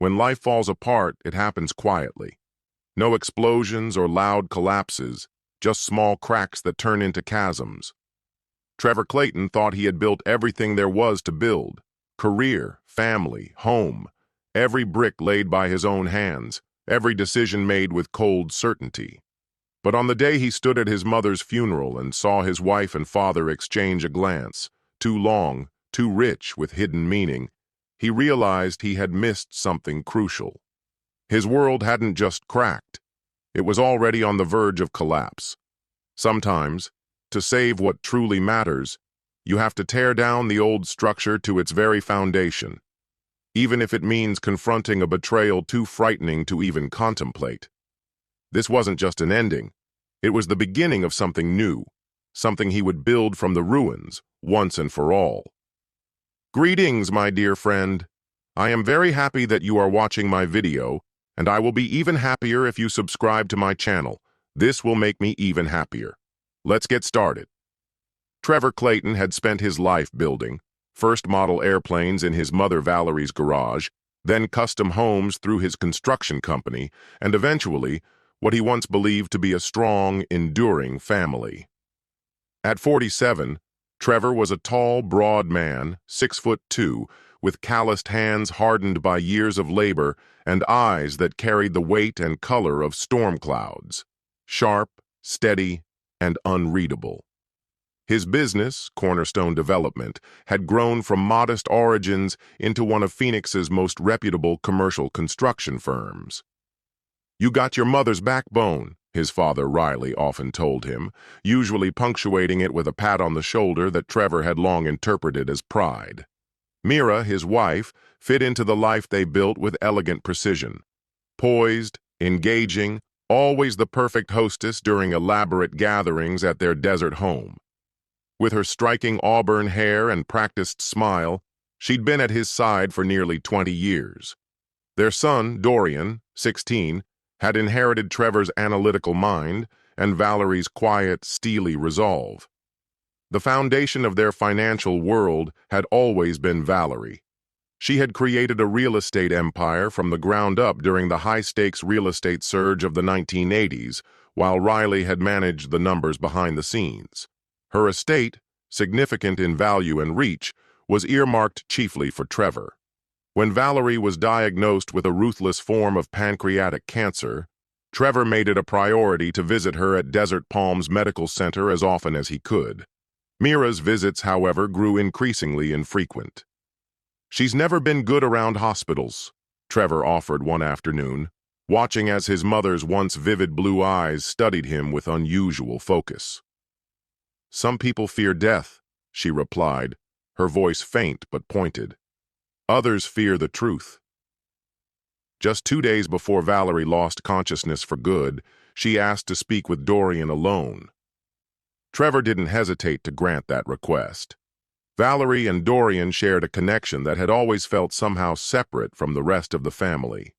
When life falls apart, it happens quietly. No explosions or loud collapses, just small cracks that turn into chasms. Trevor Clayton thought he had built everything there was to build: career, family, home, every brick laid by his own hands, every decision made with cold certainty. But on the day he stood at his mother's funeral and saw his wife and father exchange a glance, too long, too rich with hidden meaning, he realized he had missed something crucial. His world hadn't just cracked. It was already on the verge of collapse. Sometimes, to save what truly matters, you have to tear down the old structure to its very foundation, even if it means confronting a betrayal too frightening to even contemplate. This wasn't just an ending. It was the beginning of something new, something he would build from the ruins, once and for all. Greetings, my dear friend. I am very happy that you are watching my video, and I will be even happier if you subscribe to my channel. This will make me even happier. Let's get started. Trevor Clayton had spent his life building, first model airplanes in his mother Valerie's garage, then custom homes through his construction company, and eventually, what he once believed to be a strong, enduring family. At 47, Trevor was a tall, broad man, 6'2", with calloused hands hardened by years of labor and eyes that carried the weight and color of storm clouds, sharp, steady, and unreadable. His business, Cornerstone Development, had grown from modest origins into one of Phoenix's most reputable commercial construction firms. "You got your mother's backbone," his father Riley often told him, usually punctuating it with a pat on the shoulder that Trevor had long interpreted as pride. Mira, his wife, fit into the life they built with elegant precision. Poised, engaging, always the perfect hostess during elaborate gatherings at their desert home. With her striking auburn hair and practiced smile, she'd been at his side for nearly 20 years. Their son, Dorian, 16, had inherited Trevor's analytical mind and Valerie's quiet, steely resolve. The foundation of their financial world had always been Valerie. She had created a real estate empire from the ground up during the high-stakes real estate surge of the 1980s, while Riley had managed the numbers behind the scenes. Her estate, significant in value and reach, was earmarked chiefly for Trevor. When Valerie was diagnosed with a ruthless form of pancreatic cancer, Trevor made it a priority to visit her at Desert Palms Medical Center as often as he could. Mira's visits, however, grew increasingly infrequent. "She's never been good around hospitals," Trevor offered one afternoon, watching as his mother's once vivid blue eyes studied him with unusual focus. "Some people fear death," she replied, her voice faint but pointed. "Others fear the truth." Just 2 days before Valerie lost consciousness for good, she asked to speak with Dorian alone. Trevor didn't hesitate to grant that request. Valerie and Dorian shared a connection that had always felt somehow separate from the rest of the family.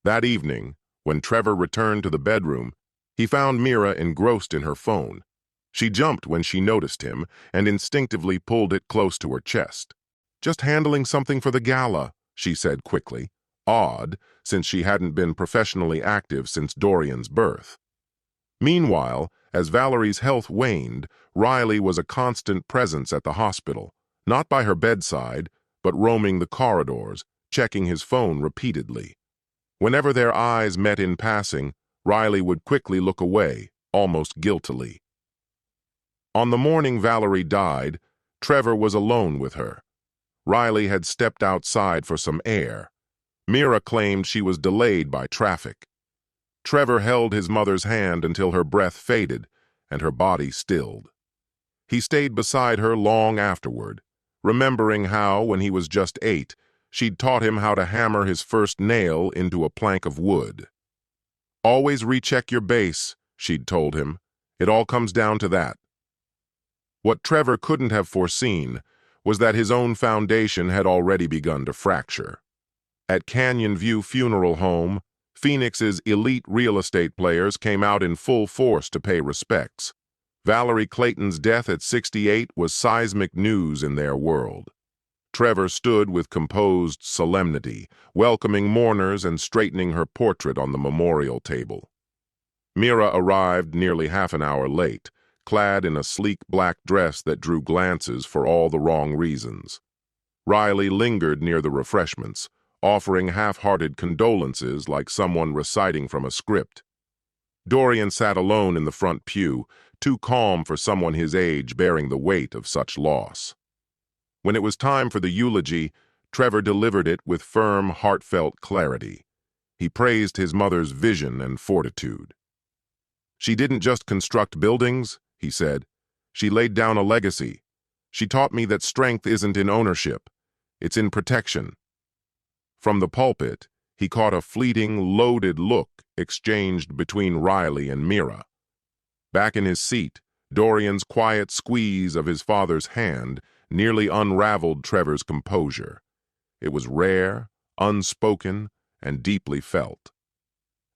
That evening, when Trevor returned to the bedroom, he found Mira engrossed in her phone. She jumped when she noticed him and instinctively pulled it close to her chest. "Just handling something for the gala," she said quickly, odd, since she hadn't been professionally active since Dorian's birth. Meanwhile, as Valerie's health waned, Riley was a constant presence at the hospital, not by her bedside, but roaming the corridors, checking his phone repeatedly. Whenever their eyes met in passing, Riley would quickly look away, almost guiltily. On the morning Valerie died, Trevor was alone with her. Riley had stepped outside for some air. Mira claimed she was delayed by traffic. Trevor held his mother's hand until her breath faded and her body stilled. He stayed beside her long afterward, remembering how, when he was just 8, she'd taught him how to hammer his first nail into a plank of wood. "Always recheck your base," she'd told him. "It all comes down to that." What Trevor couldn't have foreseen was that his own foundation had already begun to fracture. At Canyon View Funeral Home, Phoenix's elite real estate players came out in full force to pay respects. Valerie Clayton's death at 68 was seismic news in their world. Trevor stood with composed solemnity, welcoming mourners and straightening her portrait on the memorial table. Mira arrived nearly half an hour late, clad in a sleek black dress that drew glances for all the wrong reasons. Riley lingered near the refreshments, offering half-hearted condolences like someone reciting from a script. Dorian sat alone in the front pew, too calm for someone his age bearing the weight of such loss. When it was time for the eulogy, Trevor delivered it with firm, heartfelt clarity. He praised his mother's vision and fortitude. "She didn't just construct buildings," he said. "She laid down a legacy. She taught me that strength isn't in ownership. It's in protection." From the pulpit, he caught a fleeting, loaded look exchanged between Riley and Mira. Back in his seat, Dorian's quiet squeeze of his father's hand nearly unraveled Trevor's composure. It was rare, unspoken, and deeply felt.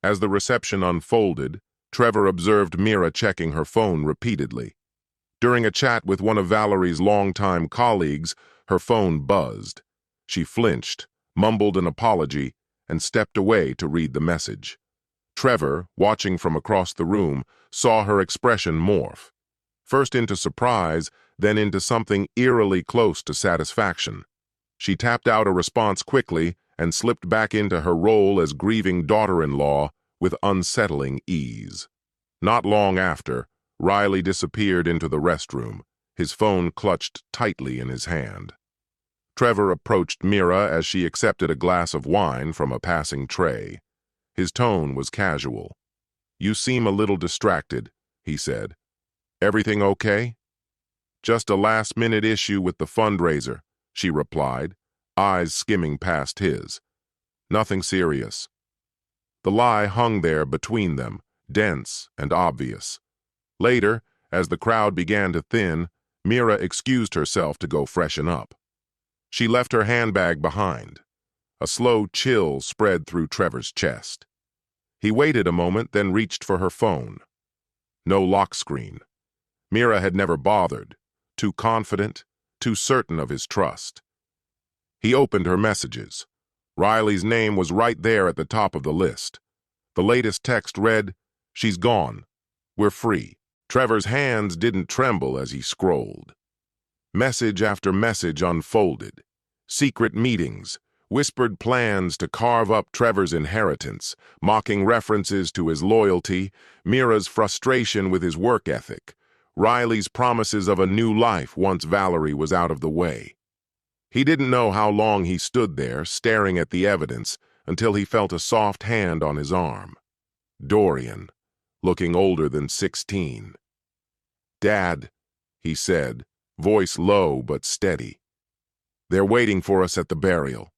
As the reception unfolded, Trevor observed Mira checking her phone repeatedly. During a chat with one of Valerie's longtime colleagues, her phone buzzed. She flinched, mumbled an apology, and stepped away to read the message. Trevor, watching from across the room, saw her expression morph. First into surprise, then into something eerily close to satisfaction. She tapped out a response quickly and slipped back into her role as grieving daughter-in-law with unsettling ease. Not long after, Riley disappeared into the restroom, his phone clutched tightly in his hand. Trevor approached Mira as she accepted a glass of wine from a passing tray. His tone was casual. "You seem a little distracted," he said. "Everything okay?" "Just a last-minute issue with the fundraiser," she replied, eyes skimming past his. "Nothing serious." The lie hung there between them, dense and obvious. Later, as the crowd began to thin, Mira excused herself to go freshen up. She left her handbag behind. A slow chill spread through Trevor's chest. He waited a moment, then reached for her phone. No lock screen. Mira had never bothered, too confident, too certain of his trust. He opened her messages. Riley's name was right there at the top of the list. The latest text read, "She's gone. We're free." Trevor's hands didn't tremble as he scrolled. Message after message unfolded. Secret meetings, whispered plans to carve up Trevor's inheritance, mocking references to his loyalty, Mira's frustration with his work ethic, Riley's promises of a new life once Valerie was out of the way. He didn't know how long he stood there, staring at the evidence, until he felt a soft hand on his arm. Dorian, looking older than 16. "Dad," he said, voice low but steady. "They're waiting for us at the burial."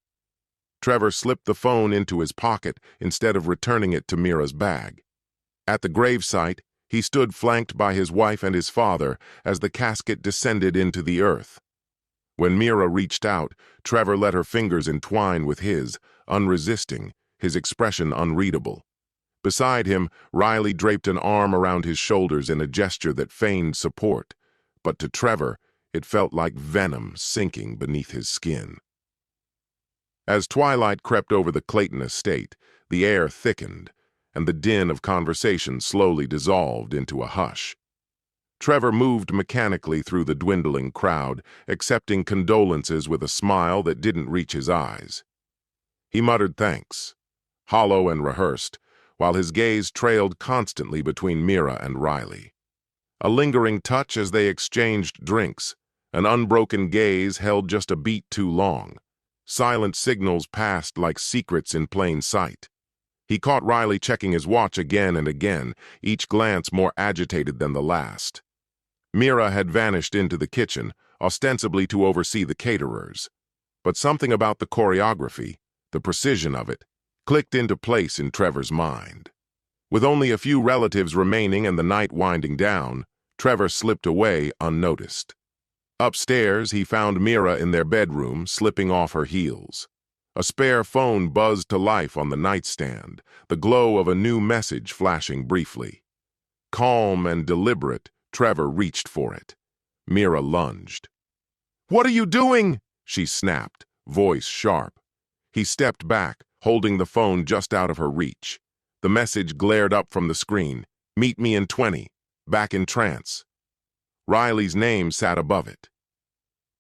Trevor slipped the phone into his pocket instead of returning it to Mira's bag. At the gravesite, he stood flanked by his wife and his father as the casket descended into the earth. When Mira reached out, Trevor let her fingers entwine with his, unresisting, his expression unreadable. Beside him, Riley draped an arm around his shoulders in a gesture that feigned support, but to Trevor, it felt like venom sinking beneath his skin. As twilight crept over the Clayton estate, the air thickened, and the din of conversation slowly dissolved into a hush. Trevor moved mechanically through the dwindling crowd, accepting condolences with a smile that didn't reach his eyes. He muttered thanks, hollow and rehearsed, while his gaze trailed constantly between Mira and Riley. A lingering touch as they exchanged drinks, an unbroken gaze held just a beat too long. Silent signals passed like secrets in plain sight. He caught Riley checking his watch again and again, each glance more agitated than the last. Mira had vanished into the kitchen, ostensibly to oversee the caterers. But something about the choreography, the precision of it, clicked into place in Trevor's mind. With only a few relatives remaining and the night winding down, Trevor slipped away unnoticed. Upstairs, he found Mira in their bedroom, slipping off her heels. A spare phone buzzed to life on the nightstand, the glow of a new message flashing briefly. Calm and deliberate, Trevor reached for it. Mira lunged. "What are you doing?" she snapped, voice sharp. He stepped back, holding the phone just out of her reach. The message glared up from the screen. Meet me in 20. Back in trance. Riley's name sat above it.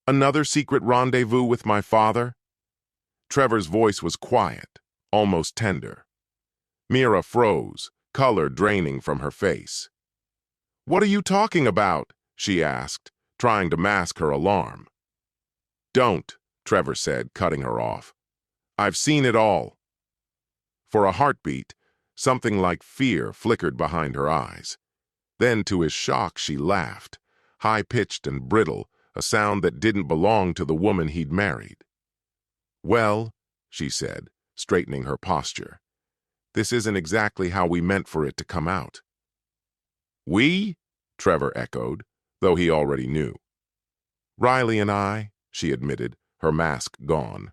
Another secret rendezvous with my father? Trevor's voice was quiet, almost tender. Mira froze, color draining from her face. What are you talking about? She asked, trying to mask her alarm. Don't, Trevor said, cutting her off. I've seen it all. For a heartbeat, something like fear flickered behind her eyes. Then, to his shock, she laughed, high-pitched and brittle, a sound that didn't belong to the woman he'd married. Well, she said, straightening her posture, this isn't exactly how we meant for it to come out. We? Trevor echoed, though he already knew. Riley and I, she admitted, her mask gone.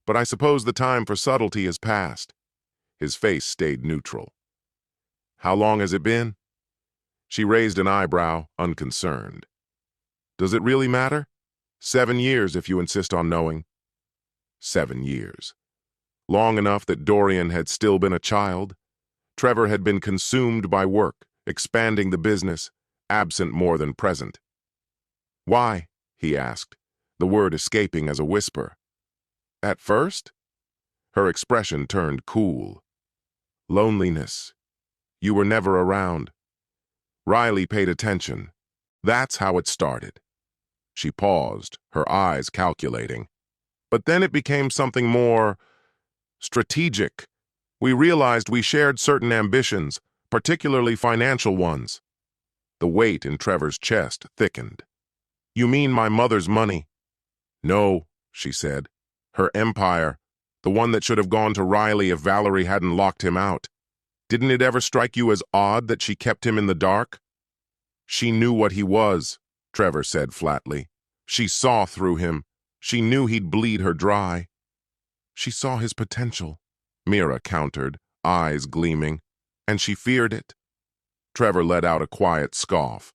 But I suppose the time for subtlety has passed. His face stayed neutral. How long has it been? She raised an eyebrow, unconcerned. Does it really matter? 7 years, if you insist on knowing. 7 years. Long enough that Dorian had still been a child. Trevor had been consumed by work, expanding the business, absent more than present. Why? He asked, the word escaping as a whisper. At first? Her expression turned cool. Loneliness. You were never around. Riley paid attention. That's how it started. She paused, her eyes calculating. But then it became something more strategic. We realized we shared certain ambitions, particularly financial ones. The weight in Trevor's chest thickened. You mean my mother's money? No, she said. Her empire, the one that should have gone to Riley if Valerie hadn't locked him out. Didn't it ever strike you as odd that she kept him in the dark? She knew what he was, Trevor said flatly. She saw through him. She knew he'd bleed her dry. She saw his potential, Mira countered, eyes gleaming, and she feared it. Trevor let out a quiet scoff.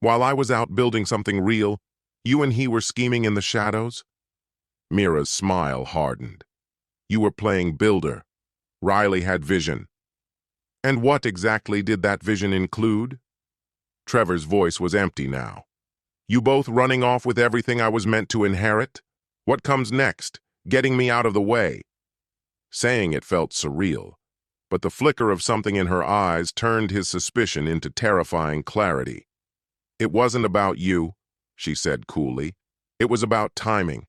While I was out building something real, you and he were scheming in the shadows? Mira's smile hardened. You were playing builder. Riley had vision. And what exactly did that vision include? Trevor's voice was empty now. You both running off with everything I was meant to inherit? What comes next? Getting me out of the way? Saying it felt surreal, but the flicker of something in her eyes turned his suspicion into terrifying clarity. It wasn't about you, she said coolly. It was about timing.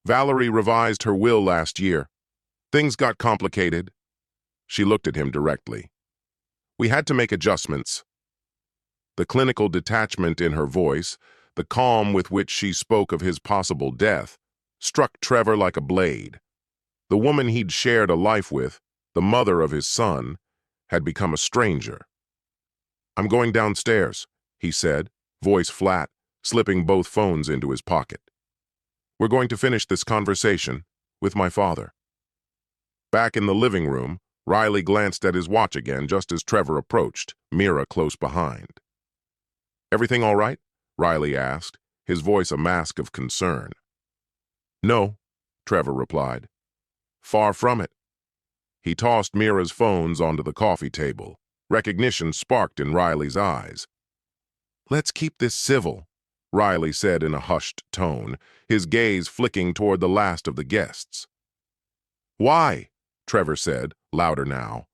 Valerie revised her will last year. Things got complicated. She looked at him directly. We had to make adjustments. The clinical detachment in her voice, the calm with which she spoke of his possible death, struck Trevor like a blade. The woman he'd shared a life with, the mother of his son, had become a stranger. I'm going downstairs, he said, voice flat, slipping both phones into his pocket. We're going to finish this conversation with my father. Back in the living room, Riley glanced at his watch again just as Trevor approached, Mira close behind. Everything all right? Riley asked, his voice a mask of concern. No, Trevor replied. Far from it. He tossed Mira's phones onto the coffee table. Recognition sparked in Riley's eyes. Let's keep this civil, Riley said in a hushed tone, his gaze flicking toward the last of the guests. Why? Trevor said, louder now.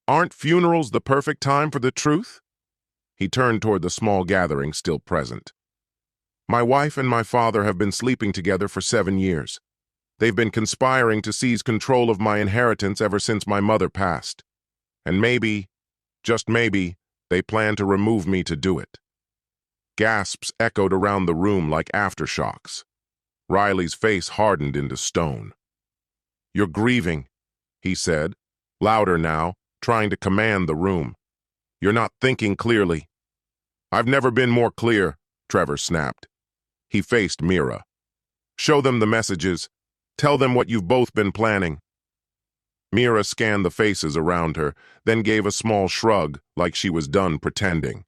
Aren't funerals the perfect time for the truth? He turned toward the small gathering still present. My wife and my father have been sleeping together for 7 years. They've been conspiring to seize control of my inheritance ever since my mother passed. And maybe, just maybe, they plan to remove me to do it. Gasps echoed around the room like aftershocks. Riley's face hardened into stone. You're grieving, he said, louder now, trying to command the room. You're not thinking clearly. I've never been more clear, Trevor snapped. He faced Mira. Show them the messages. Tell them what you've both been planning. Mira scanned the faces around her, then gave a small shrug like she was done pretending.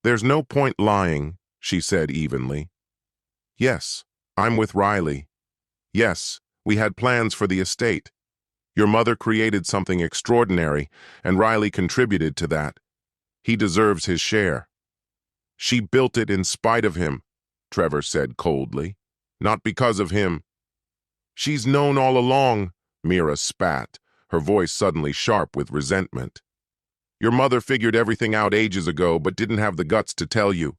There's no point lying, she said evenly. Yes, I'm with Riley. Yes, we had plans for the estate. Your mother created something extraordinary, and Riley contributed to that. He deserves his share. She built it in spite of him, Trevor said coldly. Not because of him. She's known all along, Mira spat, her voice suddenly sharp with resentment. Your mother figured everything out ages ago but didn't have the guts to tell you.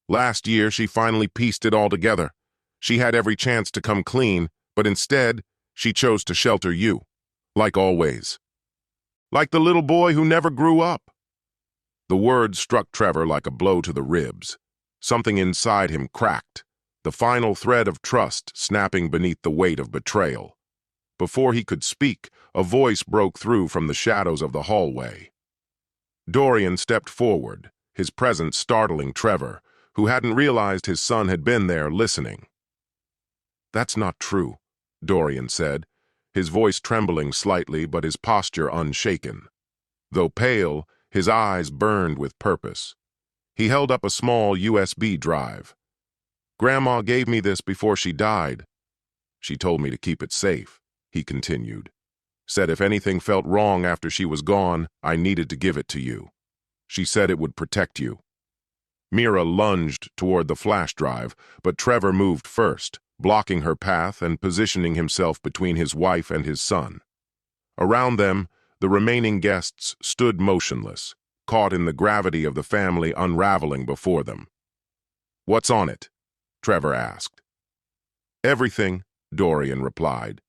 Last year, she finally pieced it all together. She had every chance to come clean, but instead, she chose to shelter you. Like always. Like the little boy who never grew up. The words struck Trevor like a blow to the ribs. Something inside him cracked, the final thread of trust snapping beneath the weight of betrayal. Before he could speak, a voice broke through from the shadows of the hallway. Dorian stepped forward, his presence startling Trevor, who hadn't realized his son had been there listening. That's not true, Dorian said, his voice trembling slightly but his posture unshaken. Though pale, his eyes burned with purpose. He held up a small USB drive. Grandma gave me this before she died. She told me to keep it safe, he continued. Said if anything felt wrong after she was gone, I needed to give it to you. She said it would protect you. Mira lunged toward the flash drive, but Trevor moved first, blocking her path and positioning himself between his wife and his son. Around them, the remaining guests stood motionless, caught in the gravity of the family unraveling before them. What's on it? Trevor asked. Everything, Dorian replied.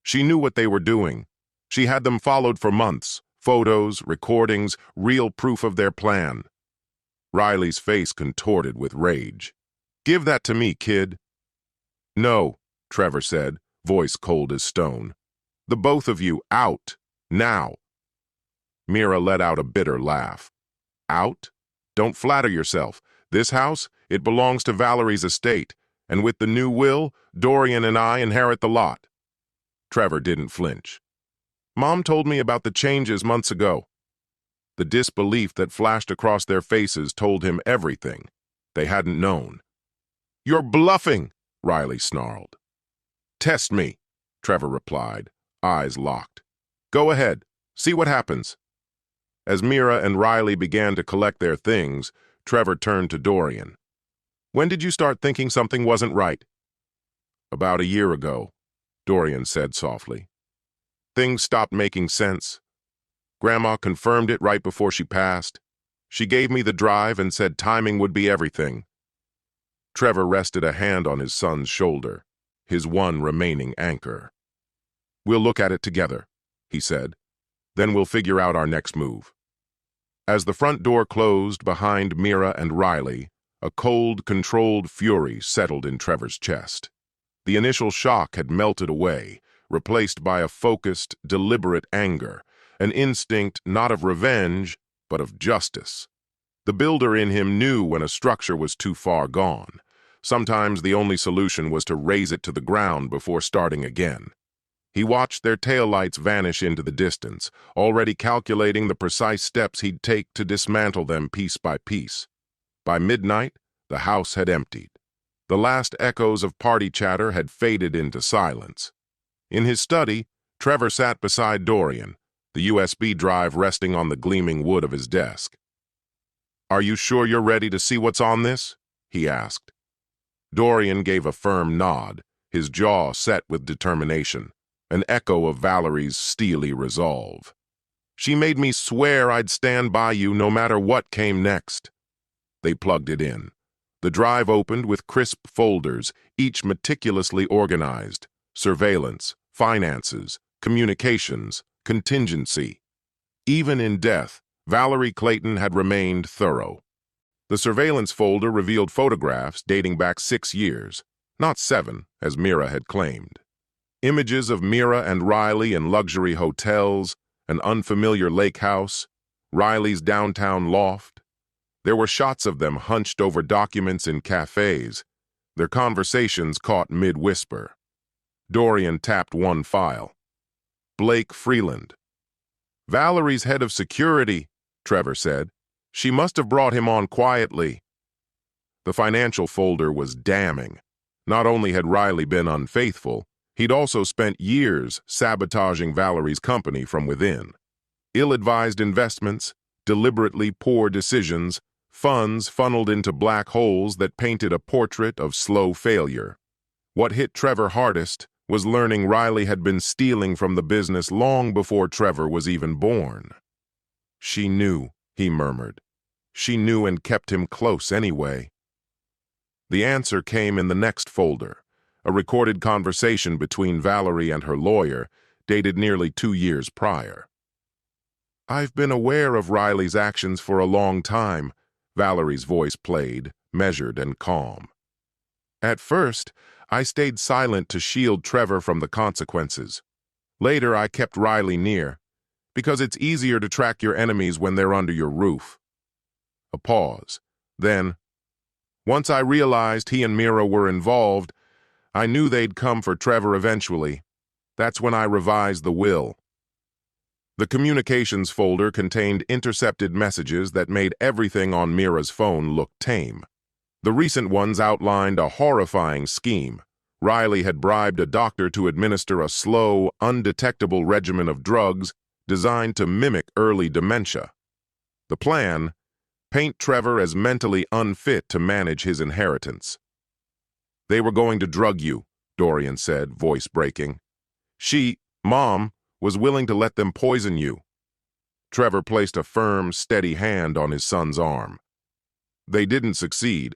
She knew what they were doing. She had them followed for months, photos, recordings, real proof of their plan. Riley's face contorted with rage. Give that to me, kid. No, Trevor said, voice cold as stone. The both of you, out, now. Mira let out a bitter laugh. Out? Don't flatter yourself. This house, it belongs to Valerie's estate, and with the new will, Dorian and I inherit the lot. Trevor didn't flinch. Mom told me about the changes months ago. The disbelief that flashed across their faces told him everything they hadn't known. You're bluffing, Riley snarled. Test me, Trevor replied, eyes locked. Go ahead, see what happens. As Mira and Riley began to collect their things, Trevor turned to Dorian. When did you start thinking something wasn't right? About a year ago, Dorian said softly. Things stopped making sense. Grandma confirmed it right before she passed. She gave me the drive and said timing would be everything. Trevor rested a hand on his son's shoulder, his one remaining anchor. We'll look at it together, he said. Then we'll figure out our next move. As the front door closed behind Mira and Riley, a cold, controlled fury settled in Trevor's chest. The initial shock had melted away, replaced by a focused, deliberate anger, an instinct not of revenge, but of justice. The builder in him knew when a structure was too far gone. Sometimes the only solution was to raze it to the ground before starting again. He watched their taillights vanish into the distance, already calculating the precise steps he'd take to dismantle them piece by piece. By midnight, the house had emptied. The last echoes of party chatter had faded into silence. In his study, Trevor sat beside Dorian, the USB drive resting on the gleaming wood of his desk. Are you sure you're ready to see what's on this? He asked. Dorian gave a firm nod, his jaw set with determination, an echo of Valerie's steely resolve. She made me swear I'd stand by you no matter what came next. They plugged it in. The drive opened with crisp folders, each meticulously organized. Surveillance, finances, communications, contingency. Even in death, Valerie Clayton had remained thorough. The surveillance folder revealed photographs dating back 6 years, not 7, as Mira had claimed. Images of Mira and Riley in luxury hotels, an unfamiliar lake house, Riley's downtown loft. There were shots of them hunched over documents in cafes, their conversations caught mid-whisper. Dorian tapped one file. Blake Freeland. Valerie's head of security, Trevor said. She must have brought him on quietly. The financial folder was damning. Not only had Riley been unfaithful, he'd also spent years sabotaging Valerie's company from within. Ill-advised investments, deliberately poor decisions, funds funneled into black holes that painted a portrait of slow failure. What hit Trevor hardest was learning Riley had been stealing from the business long before Trevor was even born. "She knew," he murmured. "She knew and kept him close anyway." The answer came in the next folder, a recorded conversation between Valerie and her lawyer, dated nearly 2 years prior. "I've been aware of Riley's actions for a long time," Valerie's voice played, measured and calm. "At first, I stayed silent to shield Trevor from the consequences. Later, I kept Riley near, because it's easier to track your enemies when they're under your roof." A pause. Then, "Once I realized he and Mira were involved, I knew they'd come for Trevor eventually. That's when I revised the will." The communications folder contained intercepted messages that made everything on Mira's phone look tame. The recent ones outlined a horrifying scheme. Riley had bribed a doctor to administer a slow, undetectable regimen of drugs designed to mimic early dementia. The plan: paint Trevor as mentally unfit to manage his inheritance. "They were going to drug you," Dorian said, voice breaking. Mom, was willing to let them poison you." Trevor placed a firm, steady hand on his son's arm. "They didn't succeed."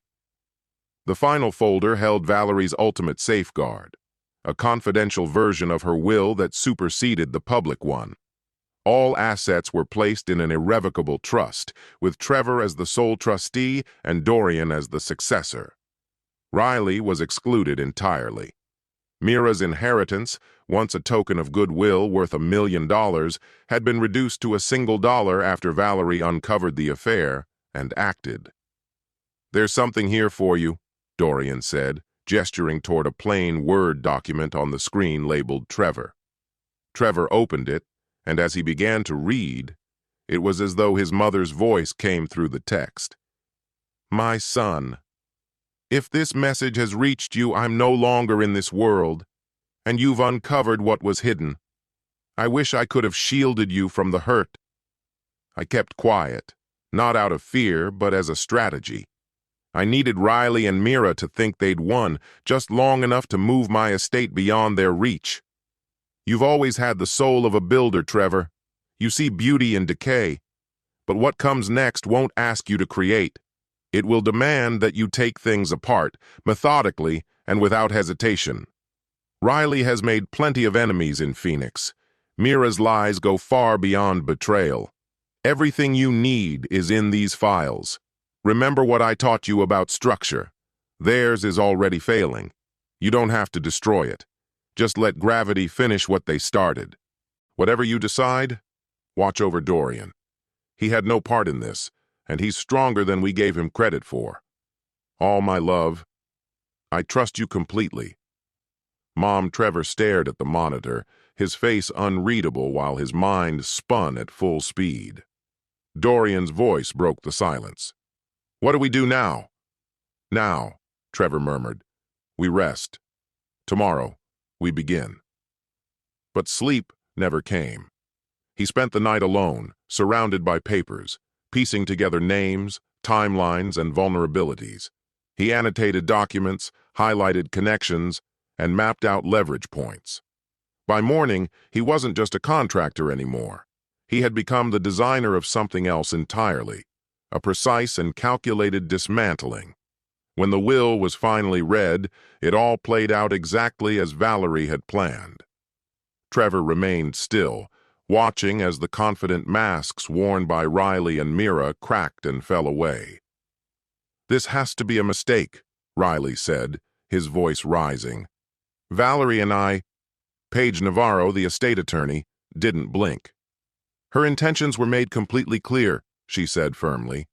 The final folder held Valerie's ultimate safeguard, a confidential version of her will that superseded the public one. All assets were placed in an irrevocable trust, with Trevor as the sole trustee and Dorian as the successor. Riley was excluded entirely. Mira's inheritance, once a token of goodwill worth $1 million, had been reduced to $1 after Valerie uncovered the affair and acted. "There's something here for you," Dorian said, gesturing toward a plain Word document on the screen labeled Trevor. Trevor opened it, and as he began to read, it was as though his mother's voice came through the text. "My son, if this message has reached you, I'm no longer in this world, and you've uncovered what was hidden. I wish I could have shielded you from the hurt. I kept quiet, not out of fear, but as a strategy. I needed Riley and Mira to think they'd won, just long enough to move my estate beyond their reach. You've always had the soul of a builder, Trevor. You see beauty in decay. But what comes next won't ask you to create. It will demand that you take things apart, methodically and without hesitation. Riley has made plenty of enemies in Phoenix. Mira's lies go far beyond betrayal. Everything you need is in these files. Remember what I taught you about structure. Theirs is already failing. You don't have to destroy it. Just let gravity finish what they started. Whatever you decide, watch over Dorian. He had no part in this, and he's stronger than we gave him credit for. All my love. I trust you completely." Mom Trevor stared at the monitor, his face unreadable while his mind spun at full speed. Dorian's voice broke the silence. "What do we do now?" "Now," Trevor murmured. "We rest. Tomorrow, we begin." But sleep never came. He spent the night alone, surrounded by papers, piecing together names, timelines, and vulnerabilities. He annotated documents, highlighted connections, and mapped out leverage points. By morning, he wasn't just a contractor anymore. He had become the designer of something else entirely, a precise and calculated dismantling. When the will was finally read, it all played out exactly as Valerie had planned. Trevor remained still, watching as the confident masks worn by Riley and Mira cracked and fell away. "This has to be a mistake," Riley said, his voice rising. "Valerie and I—" Paige Navarro, the estate attorney, didn't blink. "Her intentions were made completely clear," she said firmly.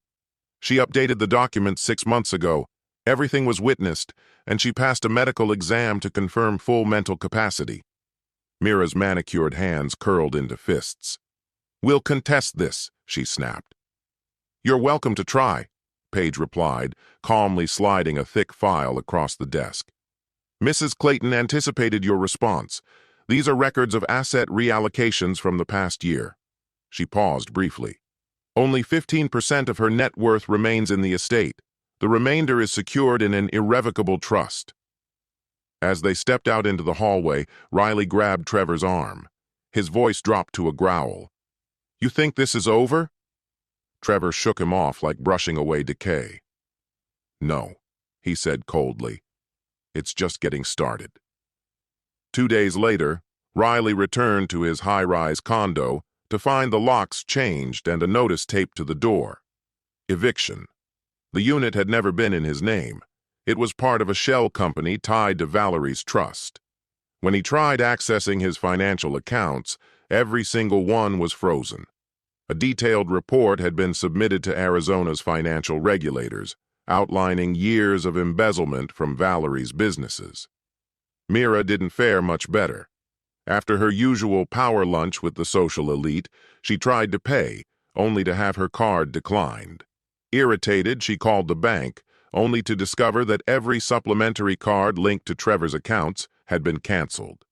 "She updated the documents 6 months ago. Everything was witnessed, and she passed a medical exam to confirm full mental capacity." Mira's manicured hands curled into fists. "We'll contest this," she snapped. "You're welcome to try," Paige replied, calmly sliding a thick file across the desk. Mrs. Clayton anticipated your response. These are records of asset reallocations from the past year. She paused briefly. Only 15% of her net worth remains in the estate. The remainder is secured in an irrevocable trust. As they stepped out into the hallway, Riley grabbed Trevor's arm. His voice dropped to a growl. You think this is over? Trevor shook him off like brushing away decay. No, he said coldly. It's just getting started. 2 days later, Riley returned to his high-rise condo to find the locks changed and a notice taped to the door. Eviction. The unit had never been in his name. It was part of a shell company tied to Valerie's trust. When he tried accessing his financial accounts, every single one was frozen. A detailed report had been submitted to Arizona's financial regulators, outlining years of embezzlement from Valerie's businesses. Mira didn't fare much better. After her usual power lunch with the social elite, she tried to pay, only to have her card declined. Irritated, she called the bank, only to discover that every supplementary card linked to Trevor's accounts had been canceled.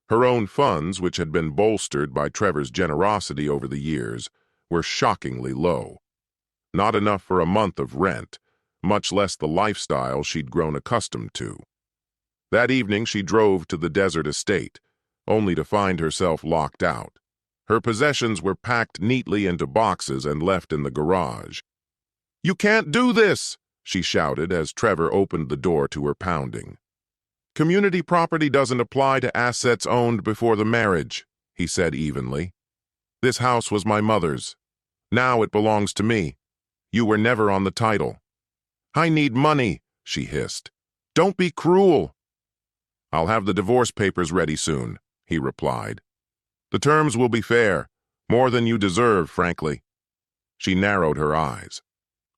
Her own funds, which had been bolstered by Trevor's generosity over the years, were shockingly low. Not enough for a month of rent, much less the lifestyle she'd grown accustomed to. That evening she drove to the desert estate, only to find herself locked out. Her possessions were packed neatly into boxes and left in the garage. "You can't do this!" she shouted as Trevor opened the door to her pounding. "Community property doesn't apply to assets owned before the marriage," he said evenly. "This house was my mother's. Now it belongs to me. You were never on the title." "I need money," she hissed. "Don't be cruel." "I'll have the divorce papers ready soon," he replied. "The terms will be fair, more than you deserve, frankly." She narrowed her eyes.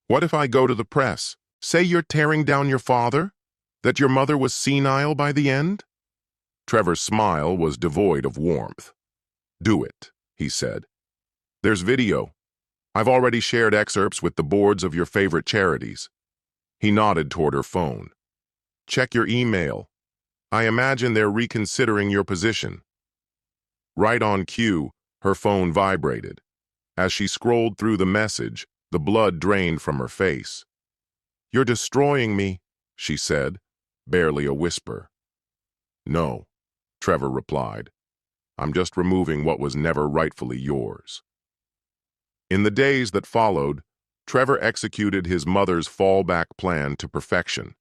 "What if I go to the press? Say you're tearing down your father? That your mother was senile by the end?" Trevor's smile was devoid of warmth. "Do it," he said. "There's video. I've already shared excerpts with the boards of your favorite charities." He nodded toward her phone. "Check your email. I imagine they're reconsidering your position." Right on cue, her phone vibrated. As she scrolled through the message, the blood drained from her face. "You're destroying me," she said, barely a whisper. "No," Trevor replied. "I'm just removing what was never rightfully yours." In the days that followed, Trevor executed his mother's fallback plan to perfection,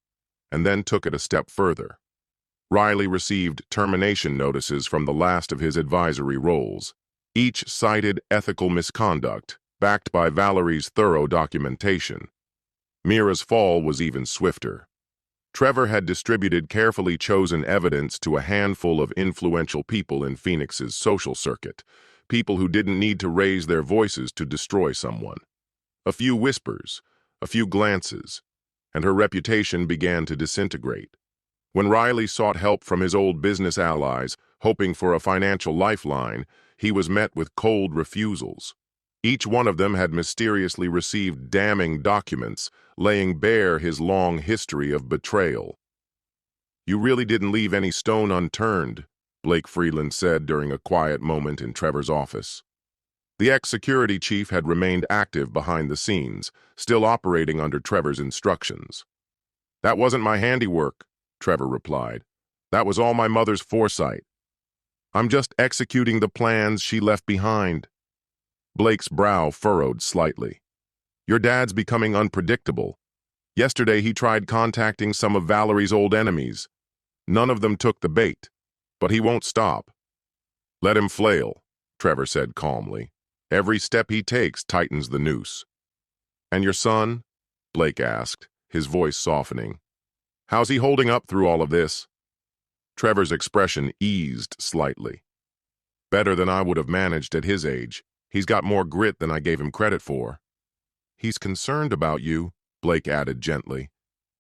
and then took it a step further. Riley received termination notices from the last of his advisory roles. Each cited ethical misconduct, backed by Valerie's thorough documentation. Mira's fall was even swifter. Trevor had distributed carefully chosen evidence to a handful of influential people in Phoenix's social circuit, people who didn't need to raise their voices to destroy someone. A few whispers, a few glances, and her reputation began to disintegrate. When Riley sought help from his old business allies, hoping for a financial lifeline, he was met with cold refusals. Each one of them had mysteriously received damning documents, laying bare his long history of betrayal. "You really didn't leave any stone unturned," Blake Freeland said during a quiet moment in Trevor's office. The ex-security chief had remained active behind the scenes, still operating under Trevor's instructions. "That wasn't my handiwork," Trevor replied. "That was all my mother's foresight. I'm just executing the plans she left behind." Blake's brow furrowed slightly. "Your dad's becoming unpredictable. Yesterday he tried contacting some of Valerie's old enemies. None of them took the bait, but he won't stop." "Let him flail," Trevor said calmly. "Every step he takes tightens the noose." "And your son?" Blake asked, his voice softening. "How's he holding up through all of this?" Trevor's expression eased slightly. "Better than I would have managed at his age. He's got more grit than I gave him credit for." "He's concerned about you," Blake added gently.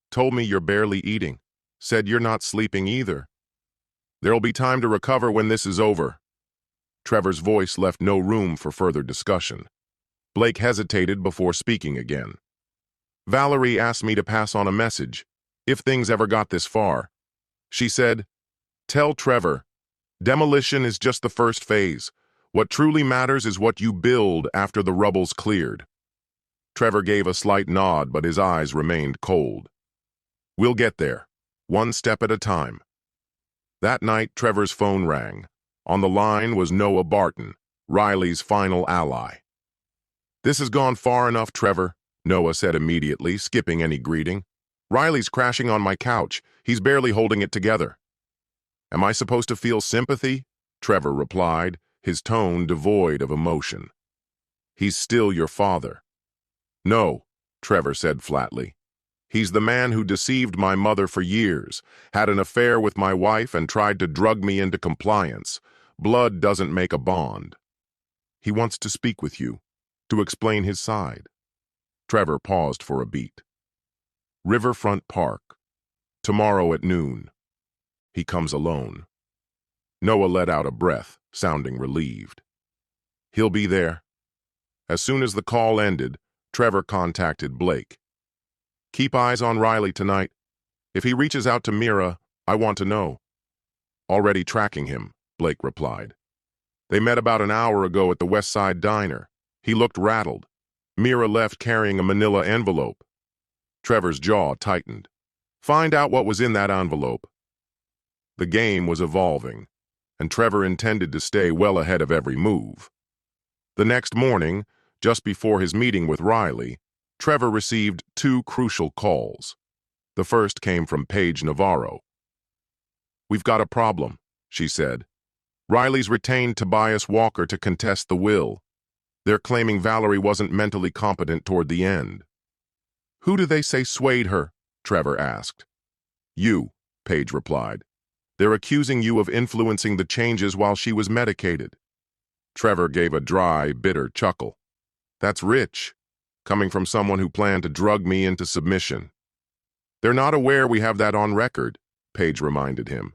"Told me you're barely eating. Said you're not sleeping either." "There'll be time to recover when this is over." Trevor's voice left no room for further discussion. Blake hesitated before speaking again. "Valerie asked me to pass on a message, if things ever got this far. She said, "Tell Trevor, demolition is just the first phase. What truly matters is what you build after the rubble's cleared." Trevor gave a slight nod, but his eyes remained cold. "We'll get there, one step at a time." That night, Trevor's phone rang. On the line was Noah Barton, Riley's final ally. "This has gone far enough, Trevor," Noah said immediately, skipping any greeting. "Riley's crashing on my couch. He's barely holding it together." "Am I supposed to feel sympathy?" Trevor replied, his tone devoid of emotion. "He's still your father." "No," Trevor said flatly. "He's the man who deceived my mother for years, had an affair with my wife, and tried to drug me into compliance. Blood doesn't make a bond." "He wants to speak with you, to explain his side." Trevor paused for a beat. "Riverfront Park. Tomorrow at noon. He comes alone." Noah let out a breath, sounding relieved. "He'll be there." As soon as the call ended, Trevor contacted Blake. "Keep eyes on Riley tonight. If he reaches out to Mira, I want to know." "Already tracking him," Blake replied. "They met about an hour ago at the West Side Diner. He looked rattled. Mira left carrying a manila envelope." Trevor's jaw tightened. "Find out what was in that envelope." The game was evolving, and Trevor intended to stay well ahead of every move. The next morning, just before his meeting with Riley, Trevor received two crucial calls. The first came from Paige Navarro. "We've got a problem," she said. "Riley's retained Tobias Walker to contest the will. They're claiming Valerie wasn't mentally competent toward the end." "Who do they say swayed her?" Trevor asked. "You," Paige replied. "They're accusing you of influencing the changes while she was medicated." Trevor gave a dry, bitter chuckle. "That's rich, coming from someone who planned to drug me into submission." "They're not aware we have that on record," Paige reminded him.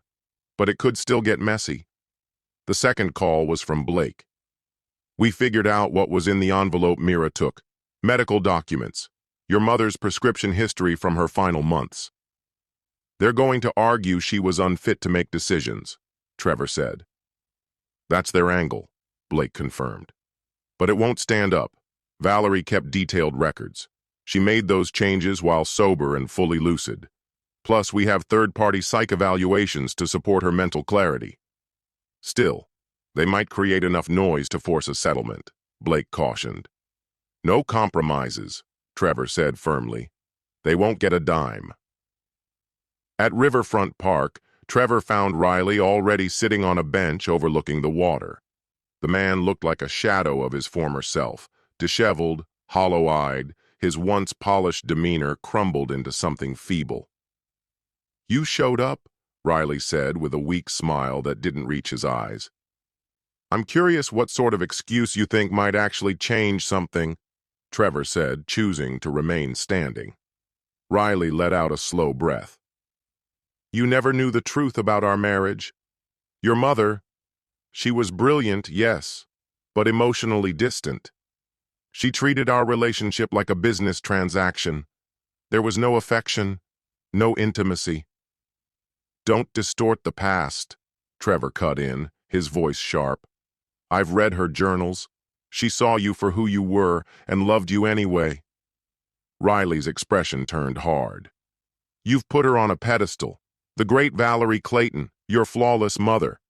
"But it could still get messy." The second call was from Blake. "We figured out what was in the envelope Mira took. Medical documents. Your mother's prescription history from her final months." "They're going to argue she was unfit to make decisions," Trevor said. "That's their angle," Blake confirmed. "But it won't stand up. Valerie kept detailed records. She made those changes while sober and fully lucid. Plus, we have third-party psych evaluations to support her mental clarity. Still, they might create enough noise to force a settlement," Blake cautioned. "No compromises," Trevor said firmly. "They won't get a dime." At Riverfront Park, Trevor found Riley already sitting on a bench overlooking the water. The man looked like a shadow of his former self, disheveled, hollow-eyed, his once polished demeanor crumbled into something feeble. "You showed up," Riley said with a weak smile that didn't reach his eyes. "I'm curious what sort of excuse you think might actually change something," Trevor said, choosing to remain standing. Riley let out a slow breath. "You never knew the truth about our marriage. Your mother, she was brilliant, yes, but emotionally distant. She treated our relationship like a business transaction. There was no affection, no intimacy." "Don't distort the past," Trevor cut in, his voice sharp. "I've read her journals. She saw you for who you were and loved you anyway." Riley's expression turned hard. "You've put her on a pedestal. The great Valerie Clayton, your flawless mother.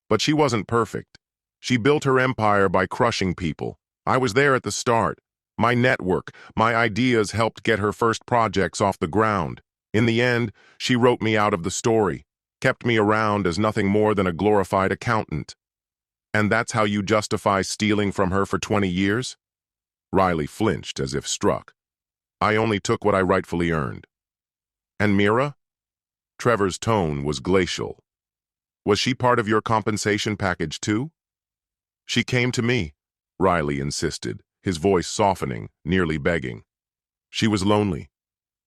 But she wasn't perfect. She built her empire by crushing people. I was there at the start. My network, my ideas helped get her first projects off the ground. In the end, she wrote me out of the story, kept me around as nothing more than a glorified accountant." "And that's how you justify stealing from her for 20 years? Riley flinched as if struck. "I only took what I rightfully earned." "And Mira?" Trevor's tone was glacial. "Was she part of your compensation package too?" "She came to me," Riley insisted, his voice softening, nearly begging. "She was lonely.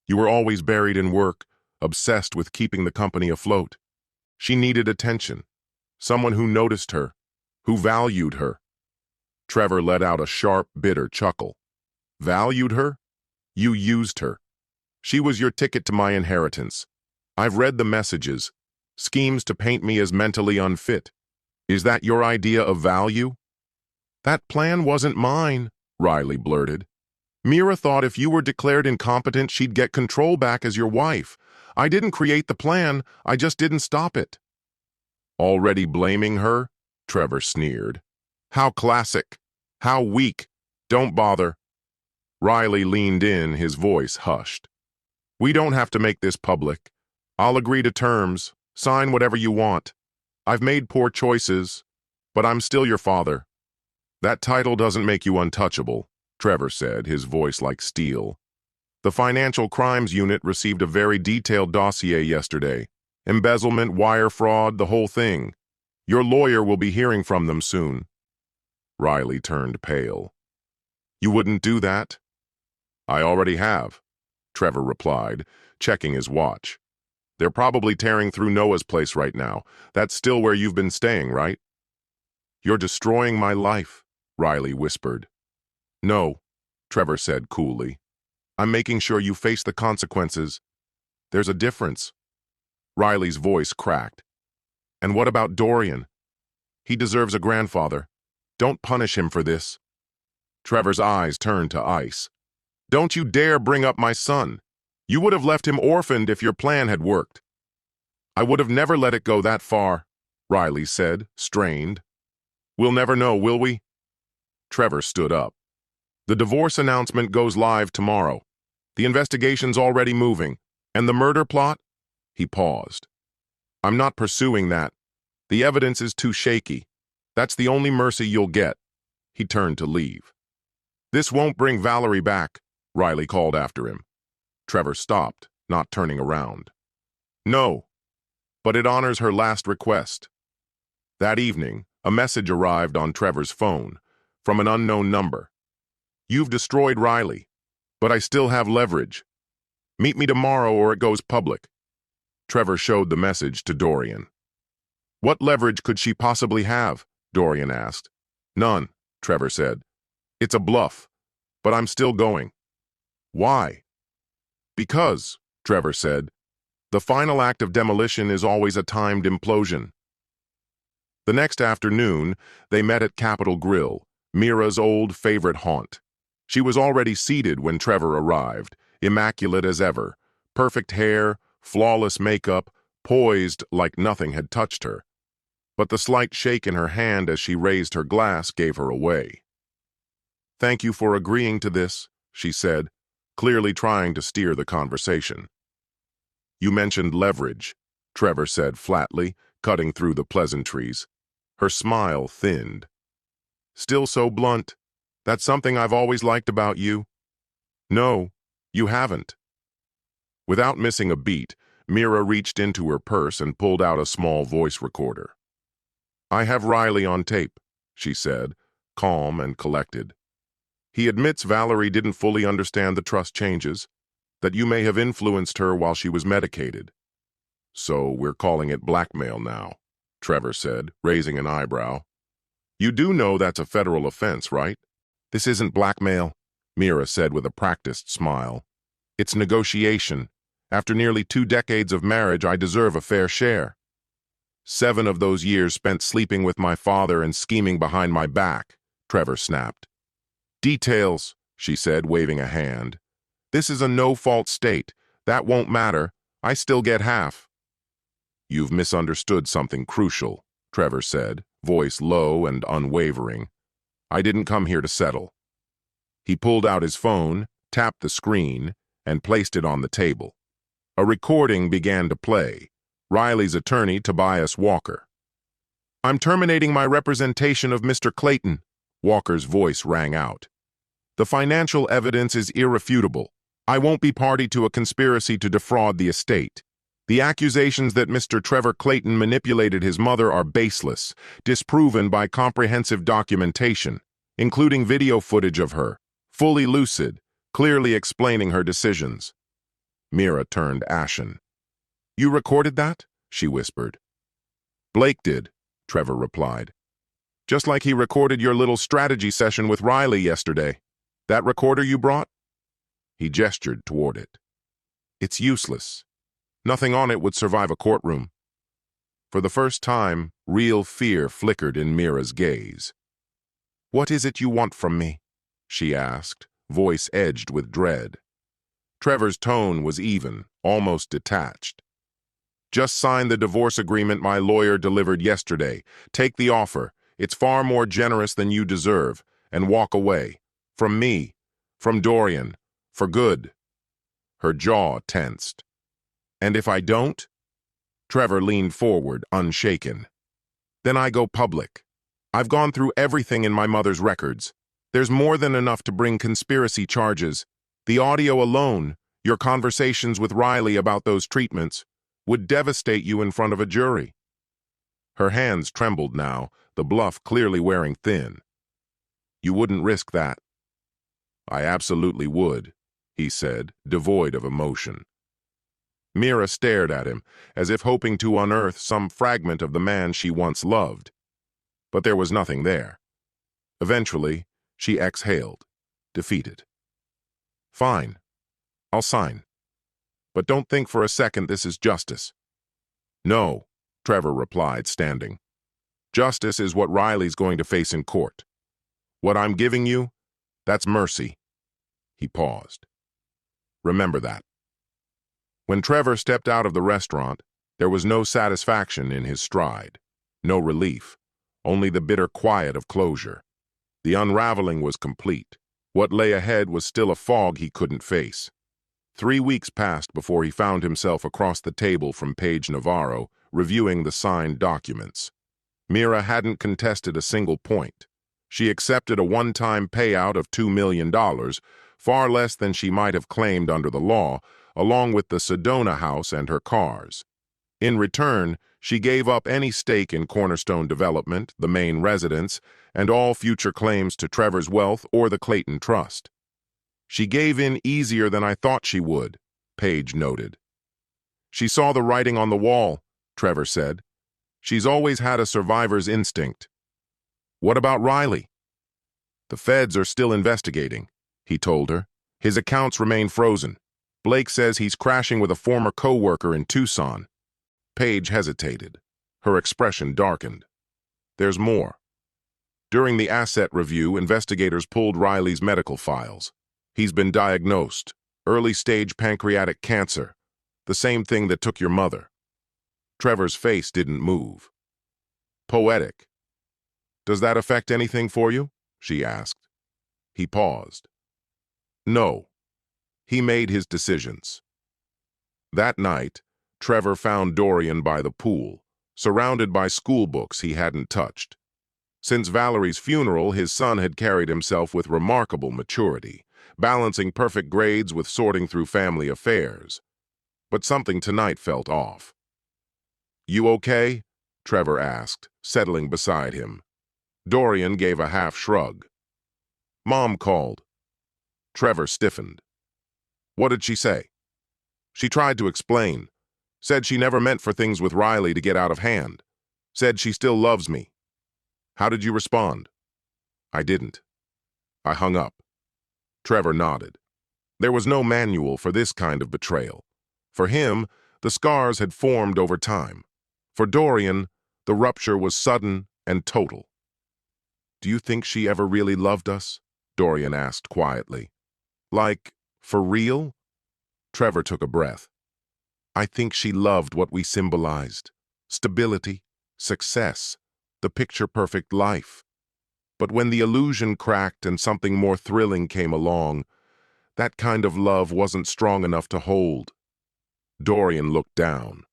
You were always buried in work, obsessed with keeping the company afloat. She needed attention, someone who noticed her, who valued her." Trevor let out a sharp, bitter chuckle. "Valued her? You used her. She was your ticket to my inheritance. I've read the messages. Schemes to paint me as mentally unfit. Is that your idea of value? That plan wasn't mine, Riley blurted. Mira thought if you were declared incompetent, she'd get control back as your wife. I didn't create the plan, I just didn't stop it. Already blaming her? Trevor sneered. How classic. How weak. Don't bother. Riley leaned in, his voice hushed. We don't have to make this public. I'll agree to terms. Sign whatever you want. I've made poor choices, but I'm still your father. That title doesn't make you untouchable, Trevor said, his voice like steel. The Financial Crimes Unit received a very detailed dossier yesterday. Embezzlement, wire fraud, the whole thing. Your lawyer will be hearing from them soon. Riley turned pale. You wouldn't do that? I already have, Trevor replied, checking his watch. They're probably tearing through Noah's place right now. That's still where you've been staying, right? You're destroying my life, Riley whispered. No, Trevor said coolly. I'm making sure you face the consequences. There's a difference. Riley's voice cracked. And what about Dorian? He deserves a grandfather. Don't punish him for this. Trevor's eyes turned to ice. Don't you dare bring up my son. You would have left him orphaned if your plan had worked. I would have never let it go that far, Riley said, strained. We'll never know, will we? Trevor stood up. The divorce announcement goes live tomorrow. The investigation's already moving. And the murder plot? He paused. I'm not pursuing that. The evidence is too shaky. That's the only mercy you'll get. He turned to leave. This won't bring Valerie back, Riley called after him. Trevor stopped, not turning around. No, but it honors her last request. That evening, a message arrived on Trevor's phone from an unknown number. You've destroyed Riley, but I still have leverage. Meet me tomorrow or it goes public. Trevor showed the message to Dorian. What leverage could she possibly have? Dorian asked. None, Trevor said. It's a bluff, but I'm still going. Why? Because, Trevor said, the final act of demolition is always a timed implosion. The next afternoon, they met at Capitol Grill, Mira's old favorite haunt. She was already seated when Trevor arrived, immaculate as ever, perfect hair, flawless makeup, poised like nothing had touched her. But the slight shake in her hand as she raised her glass gave her away. Thank you for agreeing to this, she said, clearly trying to steer the conversation. You mentioned leverage, Trevor said flatly, cutting through the pleasantries. Her smile thinned. Still so blunt. That's something I've always liked about you. No, you haven't. Without missing a beat, Mira reached into her purse and pulled out a small voice recorder. I have Riley on tape, she said, calm and collected. He admits Valerie didn't fully understand the trust changes, that you may have influenced her while she was medicated. So we're calling it blackmail now, Trevor said, raising an eyebrow. You do know that's a federal offense, right? This isn't blackmail, Mira said with a practiced smile. It's negotiation. After nearly 2 decades of marriage, I deserve a fair share. 7 of those years spent sleeping with my father and scheming behind my back, Trevor snapped. Details, she said, waving a hand. This is a no-fault state. That won't matter. I still get half. You've misunderstood something crucial, Trevor said, voice low and unwavering. I didn't come here to settle. He pulled out his phone, tapped the screen, and placed it on the table. A recording began to play. Riley's attorney, Tobias Walker. I'm terminating my representation of Mr. Clayton, Walker's voice rang out. The financial evidence is irrefutable. I won't be party to a conspiracy to defraud the estate. The accusations that Mr. Trevor Clayton manipulated his mother are baseless, disproven by comprehensive documentation, including video footage of her, fully lucid, clearly explaining her decisions. Mira turned ashen. You recorded that? She whispered. Blake did, Trevor replied. Just like he recorded your little strategy session with Riley yesterday. That recorder you brought? He gestured toward it. It's useless. Nothing on it would survive a courtroom. For the first time, real fear flickered in Mira's gaze. "What is it you want from me?" she asked, voice edged with dread. Trevor's tone was even, almost detached. "Just sign the divorce agreement my lawyer delivered yesterday. Take the offer. It's far more generous than you deserve. And walk away. From me. From Dorian. For good." Her jaw tensed. "And if I don't?" Trevor leaned forward, unshaken. "Then I go public. I've gone through everything in my mother's records. There's more than enough to bring conspiracy charges. The audio alone, your conversations with Riley about those treatments, would devastate you in front of a jury." Her hands trembled now, the bluff clearly wearing thin. "You wouldn't risk that." "I absolutely would," he said, devoid of emotion. Mira stared at him, as if hoping to unearth some fragment of the man she once loved. But there was nothing there. Eventually, she exhaled, defeated. "Fine. I'll sign. But don't think for a second this is justice." "No," Trevor replied, standing. "Justice is what Riley's going to face in court. What I'm giving you, that's mercy." He paused. "Remember that." When Trevor stepped out of the restaurant, there was no satisfaction in his stride, no relief, only the bitter quiet of closure. The unraveling was complete. What lay ahead was still a fog he couldn't face. 3 weeks passed before he found himself across the table from Paige Navarro, reviewing the signed documents. Mira hadn't contested a single point. She accepted a one-time payout of $2 million, far less than she might have claimed under the law, along with the Sedona house and her cars. In return, she gave up any stake in Cornerstone Development, the main residence, and all future claims to Trevor's wealth or the Clayton Trust. "She gave in easier than I thought she would," Paige noted. "She saw the writing on the wall," Trevor said. "She's always had a survivor's instinct." "What about Riley?" "The feds are still investigating," he told her. "His accounts remain frozen. Blake says he's crashing with a former co-worker in Tucson." Paige hesitated. Her expression darkened. "There's more." During the asset review, investigators pulled Riley's medical files. He's been diagnosed, early-stage pancreatic cancer, the same thing that took your mother. Trevor's face didn't move. "Poetic. Does that affect anything for you?" she asked. He paused. "No." He made his decisions. That night, Trevor found Dorian by the pool, surrounded by school books he hadn't touched. Since Valerie's funeral, his son had carried himself with remarkable maturity, balancing perfect grades with sorting through family affairs. But something tonight felt off. "You okay?" Trevor asked, settling beside him. Dorian gave a half shrug. "Mom called." Trevor stiffened. "What did she say?" "She tried to explain. Said she never meant for things with Riley to get out of hand. Said she still loves me." "How did you respond?" "I didn't. I hung up." Trevor nodded. There was no manual for this kind of betrayal. For him, the scars had formed over time. For Dorian, the rupture was sudden and total. "Do you think she ever really loved us?" Dorian asked quietly. "Like, for real?" Trevor took a breath. "I think she loved what we symbolized. Stability, success, the picture-perfect life. But when the illusion cracked and something more thrilling came along, that kind of love wasn't strong enough to hold." Dorian looked down.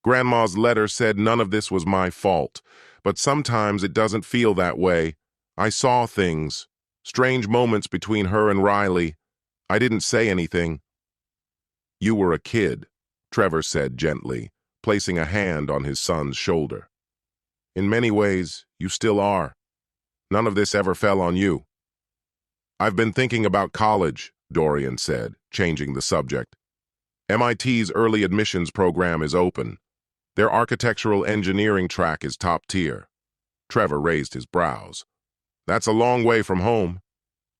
"Grandma's letter said none of this was my fault, but sometimes it doesn't feel that way. I saw things, strange moments between her and Riley. I didn't say anything." "You were a kid," Trevor said gently, placing a hand on his son's shoulder. "In many ways, you still are. None of this ever fell on you." "I've been thinking about college," Dorian said, changing the subject. "MIT's early admissions program is open. Their architectural engineering track is top tier." Trevor raised his brows. "That's a long way from home."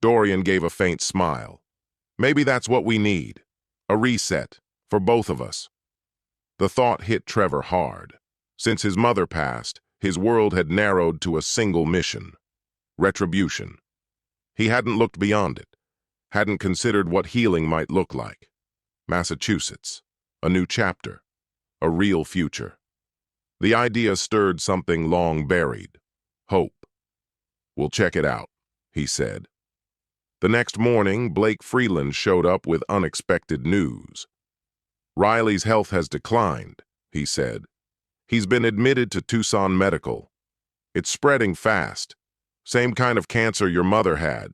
Dorian gave a faint smile. "Maybe that's what we need. A reset, for both of us." The thought hit Trevor hard. Since his mother passed, his world had narrowed to a single mission: retribution. He hadn't looked beyond it, hadn't considered what healing might look like. Massachusetts, a new chapter, a real future. The idea stirred something long buried: hope. "We'll check it out," he said. The next morning, Blake Freeland showed up with unexpected news. "Riley's health has declined," he said. "He's been admitted to Tucson Medical. It's spreading fast. Same kind of cancer your mother had."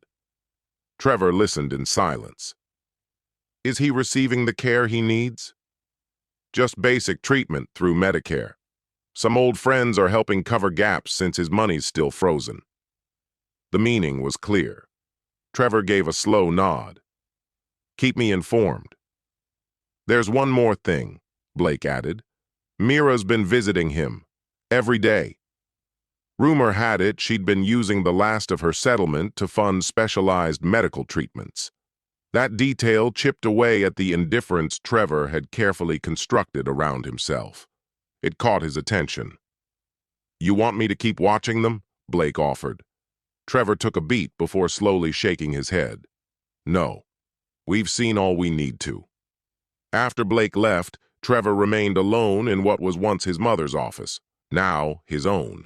Trevor listened in silence. "Is he receiving the care he needs?" "Just basic treatment through Medicare. Some old friends are helping cover gaps since his money's still frozen." The meaning was clear. Trevor gave a slow nod. "Keep me informed." "There's one more thing," Blake added. "Mira's been visiting him. Every day. Rumor had it she'd been using the last of her settlement to fund specialized medical treatments." That detail chipped away at the indifference Trevor had carefully constructed around himself. It caught his attention. "You want me to keep watching them?" Blake offered. Trevor took a beat before slowly shaking his head. "No. We've seen all we need to." After Blake left, Trevor remained alone in what was once his mother's office, now his own.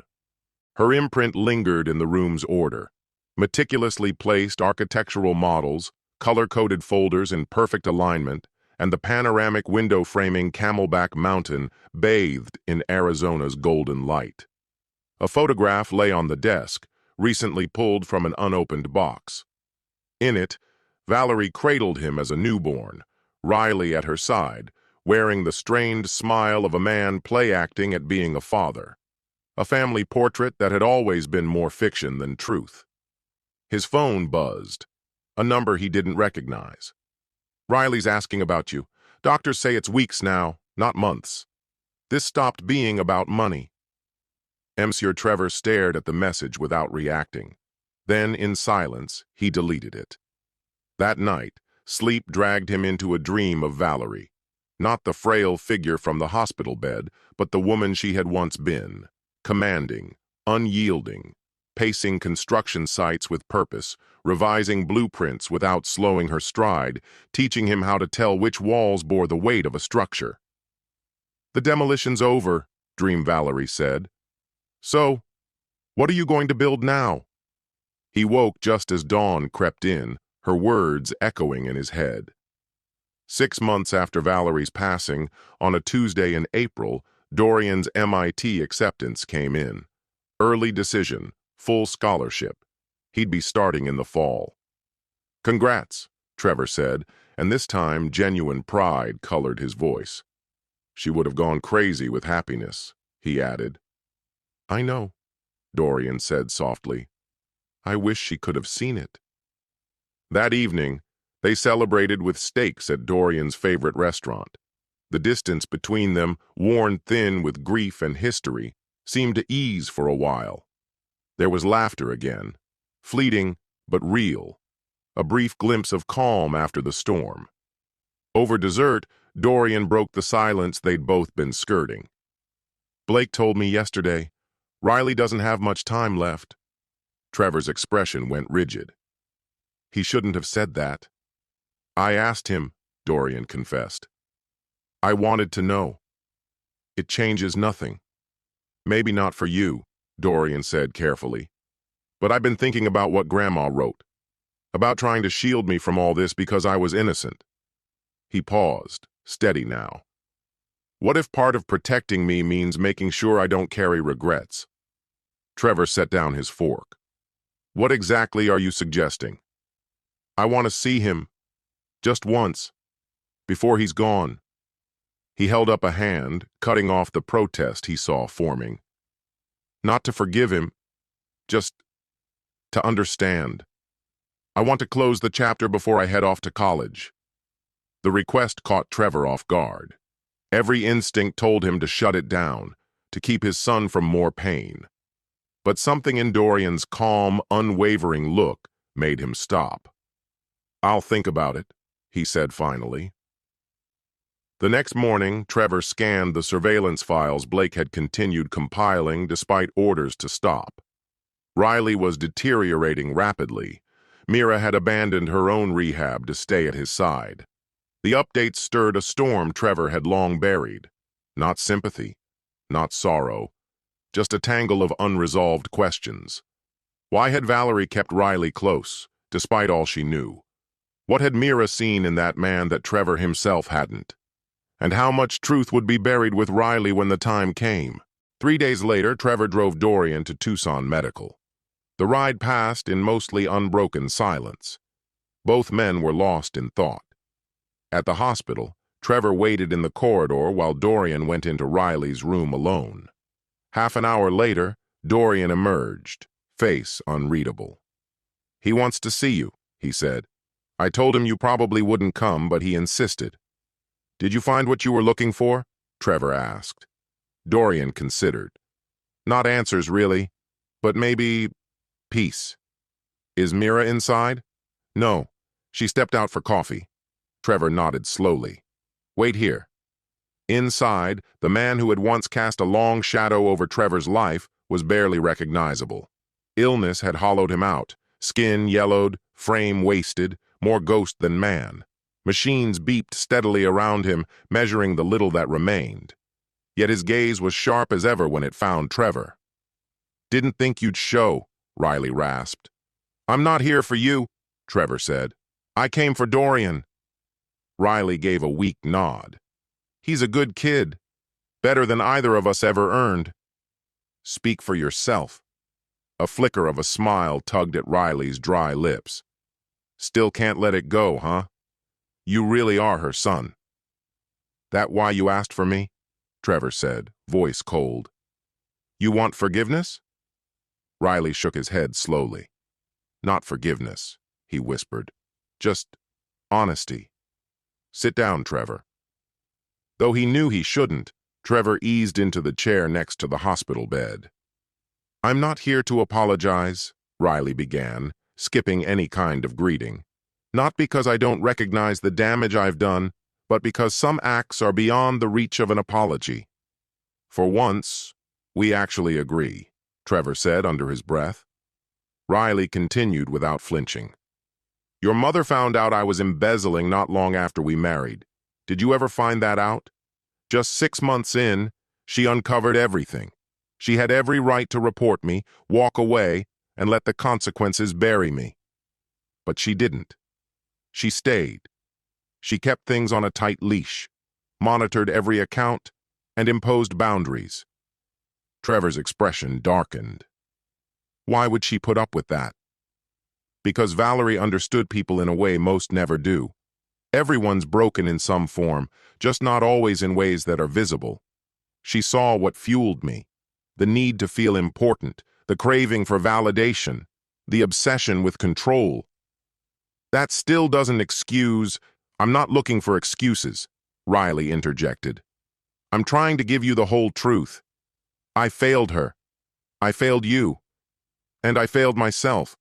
Her imprint lingered in the room's order. Meticulously placed architectural models, color-coded folders in perfect alignment, and the panoramic window-framing Camelback Mountain bathed in Arizona's golden light. A photograph lay on the desk, recently pulled from an unopened box. In it, Valerie cradled him as a newborn, Riley at her side, wearing the strained smile of a man play-acting at being a father. A family portrait that had always been more fiction than truth. His phone buzzed, a number he didn't recognize. "Riley's asking about you. Doctors say it's weeks now, not months. This stopped being about money." Monsieur Trevor stared at the message without reacting. Then, in silence, he deleted it. That night, sleep dragged him into a dream of Valerie. Not the frail figure from the hospital bed, but the woman she had once been. Commanding, unyielding, pacing construction sites with purpose, revising blueprints without slowing her stride, teaching him how to tell which walls bore the weight of a structure. "The demolition's over," Dream Valerie said. "So, what are you going to build now?" He woke just as dawn crept in, her words echoing in his head. 6 months after Valerie's passing, on a Tuesday in April, Dorian's MIT acceptance came in. Early decision, full scholarship. He'd be starting in the fall. "Congrats," Trevor said, and this time genuine pride colored his voice. "She would have gone crazy with happiness," he added. "I know," Dorian said softly. "I wish she could have seen it." That evening, they celebrated with steaks at Dorian's favorite restaurant. The distance between them, worn thin with grief and history, seemed to ease for a while. There was laughter again, fleeting but real, a brief glimpse of calm after the storm. Over dessert, Dorian broke the silence they'd both been skirting. "Blake told me yesterday, Riley doesn't have much time left." Trevor's expression went rigid. "He shouldn't have said that." "I asked him," Dorian confessed. "I wanted to know. It changes nothing." "Maybe not for you," Dorian said carefully. "But I've been thinking about what Grandma wrote, about trying to shield me from all this because I was innocent." He paused, steady now. "What if part of protecting me means making sure I don't carry regrets?" Trevor set down his fork. "What exactly are you suggesting?" "I want to see him, just once, before he's gone." He held up a hand, cutting off the protest he saw forming. "Not to forgive him, just to understand. I want to close the chapter before I head off to college." The request caught Trevor off guard. Every instinct told him to shut it down, to keep his son from more pain. But something in Dorian's calm, unwavering look made him stop. "I'll think about it," he said finally. The next morning, Trevor scanned the surveillance files Blake had continued compiling despite orders to stop. Riley was deteriorating rapidly. Mira had abandoned her own rehab to stay at his side. The updates stirred a storm Trevor had long buried. Not sympathy, not sorrow, just a tangle of unresolved questions. Why had Valerie kept Riley close, despite all she knew? What had Mira seen in that man that Trevor himself hadn't? And how much truth would be buried with Riley when the time came? 3 days later, Trevor drove Dorian to Tucson Medical. The ride passed in mostly unbroken silence. Both men were lost in thought. At the hospital, Trevor waited in the corridor while Dorian went into Riley's room alone. Half an hour later, Dorian emerged, face unreadable. "He wants to see you," he said. "I told him you probably wouldn't come, but he insisted." "Did you find what you were looking for?" Trevor asked. Dorian considered. "Not answers, really, but maybe peace." "Is Mira inside?" "No. She stepped out for coffee." Trevor nodded slowly. "Wait here." Inside, the man who had once cast a long shadow over Trevor's life was barely recognizable. Illness had hollowed him out, skin yellowed, frame wasted, more ghost than man. Machines beeped steadily around him, measuring the little that remained. Yet his gaze was sharp as ever when it found Trevor. "Didn't think you'd show," Riley rasped. "I'm not here for you," Trevor said. "I came for Dorian." Riley gave a weak nod. "He's a good kid. Better than either of us ever earned." "Speak for yourself." A flicker of a smile tugged at Riley's dry lips. "Still can't let it go, huh? You really are her son." "That why you asked for me?" Trevor said, voice cold. "You want forgiveness?" Riley shook his head slowly. "Not forgiveness," he whispered. "Just honesty. Sit down, Trevor." Though he knew he shouldn't, Trevor eased into the chair next to the hospital bed. "I'm not here to apologize," Riley began, skipping any kind of greeting. "Not because I don't recognize the damage I've done, but because some acts are beyond the reach of an apology." "For once, we actually agree," Trevor said under his breath. Riley continued without flinching. "Your mother found out I was embezzling not long after we married. Did you ever find that out? Just 6 months in, she uncovered everything. She had every right to report me, walk away, and let the consequences bury me. But she didn't. She stayed. She kept things on a tight leash, monitored every account, and imposed boundaries." Trevor's expression darkened. "Why would she put up with that?" "Because Valerie understood people in a way most never do. Everyone's broken in some form, just not always in ways that are visible. She saw what fueled me. The need to feel important, the craving for validation, the obsession with control. That still doesn't excuse—" "I'm not looking for excuses," Riley interjected. "I'm trying to give you the whole truth. I failed her. I failed you. And I failed myself.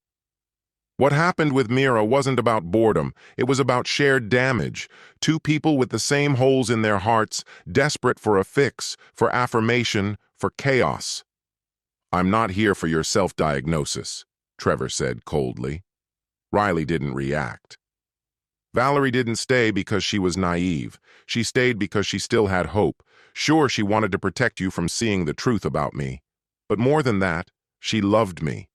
What happened with Mira wasn't about boredom. It was about shared damage. Two people with the same holes in their hearts, desperate for a fix, for affirmation, for chaos." "I'm not here for your self-diagnosis," Trevor said coldly. Riley didn't react. "Valerie didn't stay because she was naive. She stayed because she still had hope. Sure, she wanted to protect you from seeing the truth about me. But more than that, she loved me.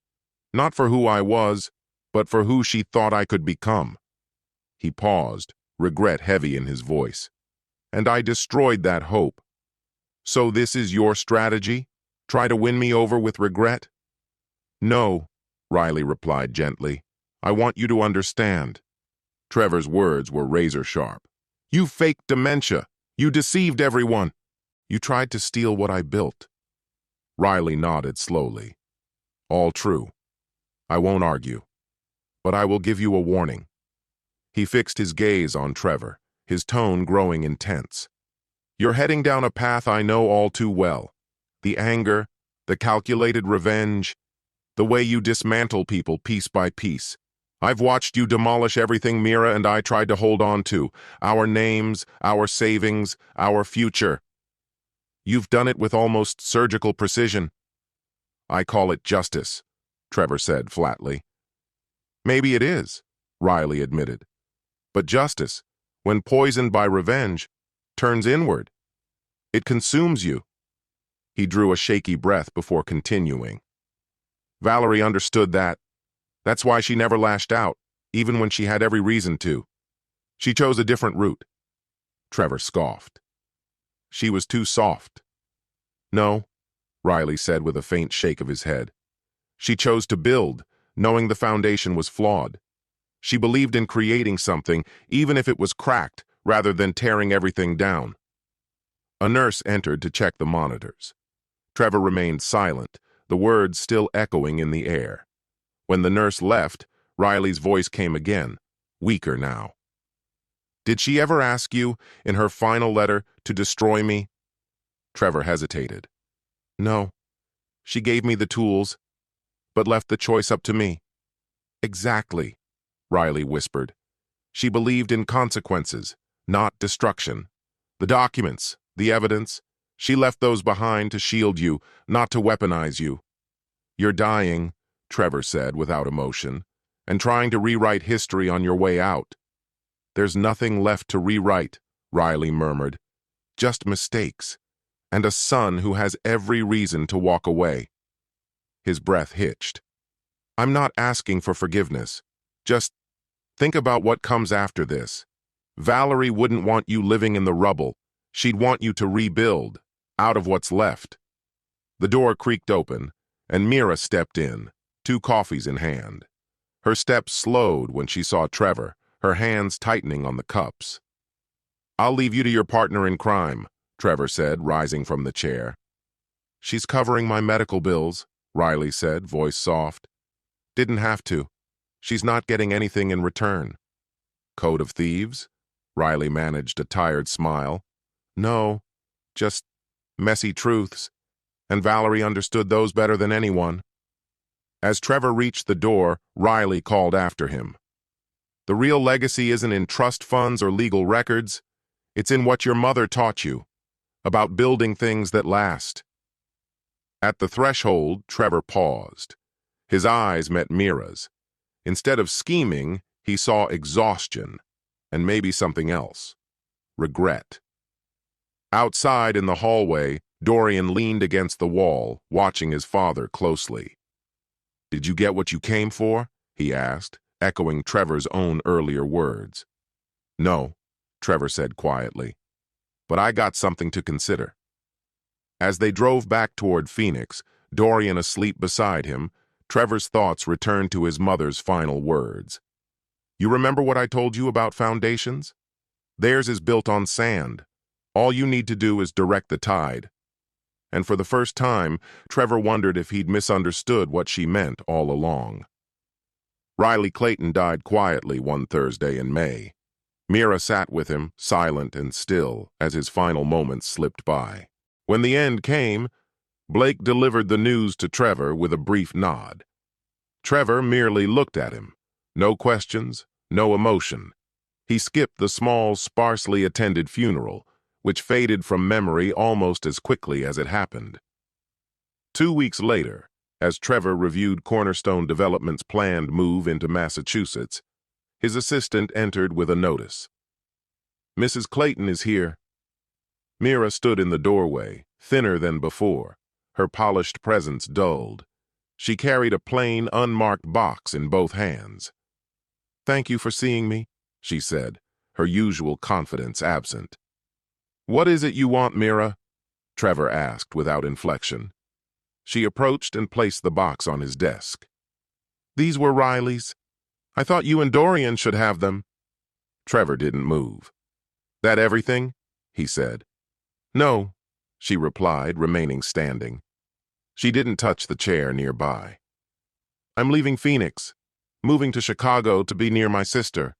Not for who I was, but for who she thought I could become." He paused, regret heavy in his voice. "And I destroyed that hope. So this is your strategy? Try to win me over with regret?" "No," Riley replied gently. "I want you to understand." Trevor's words were razor sharp. "You faked dementia. You deceived everyone. You tried to steal what I built." Riley nodded slowly. "All true. I won't argue. But I will give you a warning." He fixed his gaze on Trevor, his tone growing intense. "You're heading down a path I know all too well. The anger, the calculated revenge, the way you dismantle people piece by piece. I've watched you demolish everything Mira and I tried to hold on to. Our names, our savings, our future. You've done it with almost surgical precision. I call it justice, Trevor said flatly. Maybe it is, Riley admitted. But justice, when poisoned by revenge, turns inward. It consumes you. He drew a shaky breath before continuing. Valerie understood that. That's why she never lashed out, even when she had every reason to. She chose a different route. Trevor scoffed. She was too soft. No, Riley said with a faint shake of his head. She chose to build, knowing the foundation was flawed. She believed in creating something, even if it was cracked, rather than tearing everything down. A nurse entered to check the monitors. Trevor remained silent, the words still echoing in the air. When the nurse left, Riley's voice came again, weaker now. Did she ever ask you, in her final letter, to destroy me? Trevor hesitated. No. She gave me the tools, but left the choice up to me. Exactly, Riley whispered. She believed in consequences, not destruction. The documents, the evidence, she left those behind to shield you, not to weaponize you. You're dying, Trevor said without emotion, and trying to rewrite history on your way out. There's nothing left to rewrite, Riley murmured. Just mistakes, and a son who has every reason to walk away. His breath hitched. I'm not asking for forgiveness. Just think about what comes after this. Valerie wouldn't want you living in the rubble. She'd want you to rebuild, out of what's left. The door creaked open, and Mira stepped in, 2 coffees in hand. Her steps slowed when she saw Trevor, her hands tightening on the cups. I'll leave you to your partner in crime, Trevor said, rising from the chair. She's covering my medical bills, Riley said, voice soft. Didn't have to. She's not getting anything in return. Code of thieves? Riley managed a tired smile. No, just messy truths, and Valerie understood those better than anyone. As Trevor reached the door, Riley called after him. The real legacy isn't in trust funds or legal records. It's in what your mother taught you, about building things that last. At the threshold, Trevor paused. His eyes met Mira's. Instead of scheming, he saw exhaustion, and maybe something else. Regret. Outside in the hallway, Dorian leaned against the wall, watching his father closely. Did you get what you came for? He asked, echoing Trevor's own earlier words. No, Trevor said quietly, but I got something to consider. As they drove back toward Phoenix, Dorian asleep beside him, Trevor's thoughts returned to his mother's final words. You remember what I told you about foundations? Theirs is built on sand. All you need to do is direct the tide. And for the first time, Trevor wondered if he'd misunderstood what she meant all along. Riley Clayton died quietly one Thursday in May. Mira sat with him, silent and still, as his final moments slipped by. When the end came, Blake delivered the news to Trevor with a brief nod. Trevor merely looked at him. No questions, no emotion. He skipped the small, sparsely attended funeral, which faded from memory almost as quickly as it happened. 2 weeks later, as Trevor reviewed Cornerstone Development's planned move into Massachusetts, his assistant entered with a notice. Mrs. Clayton is here. Mira stood in the doorway, thinner than before, her polished presence dulled. She carried a plain, unmarked box in both hands. Thank you for seeing me, she said, her usual confidence absent. What is it you want, Mira? Trevor asked without inflection. She approached and placed the box on his desk. These were Riley's. I thought you and Dorian should have them. Trevor didn't move. That everything? He said. No, she replied, remaining standing. She didn't touch the chair nearby. I'm leaving Phoenix, moving to Chicago to be near my sister.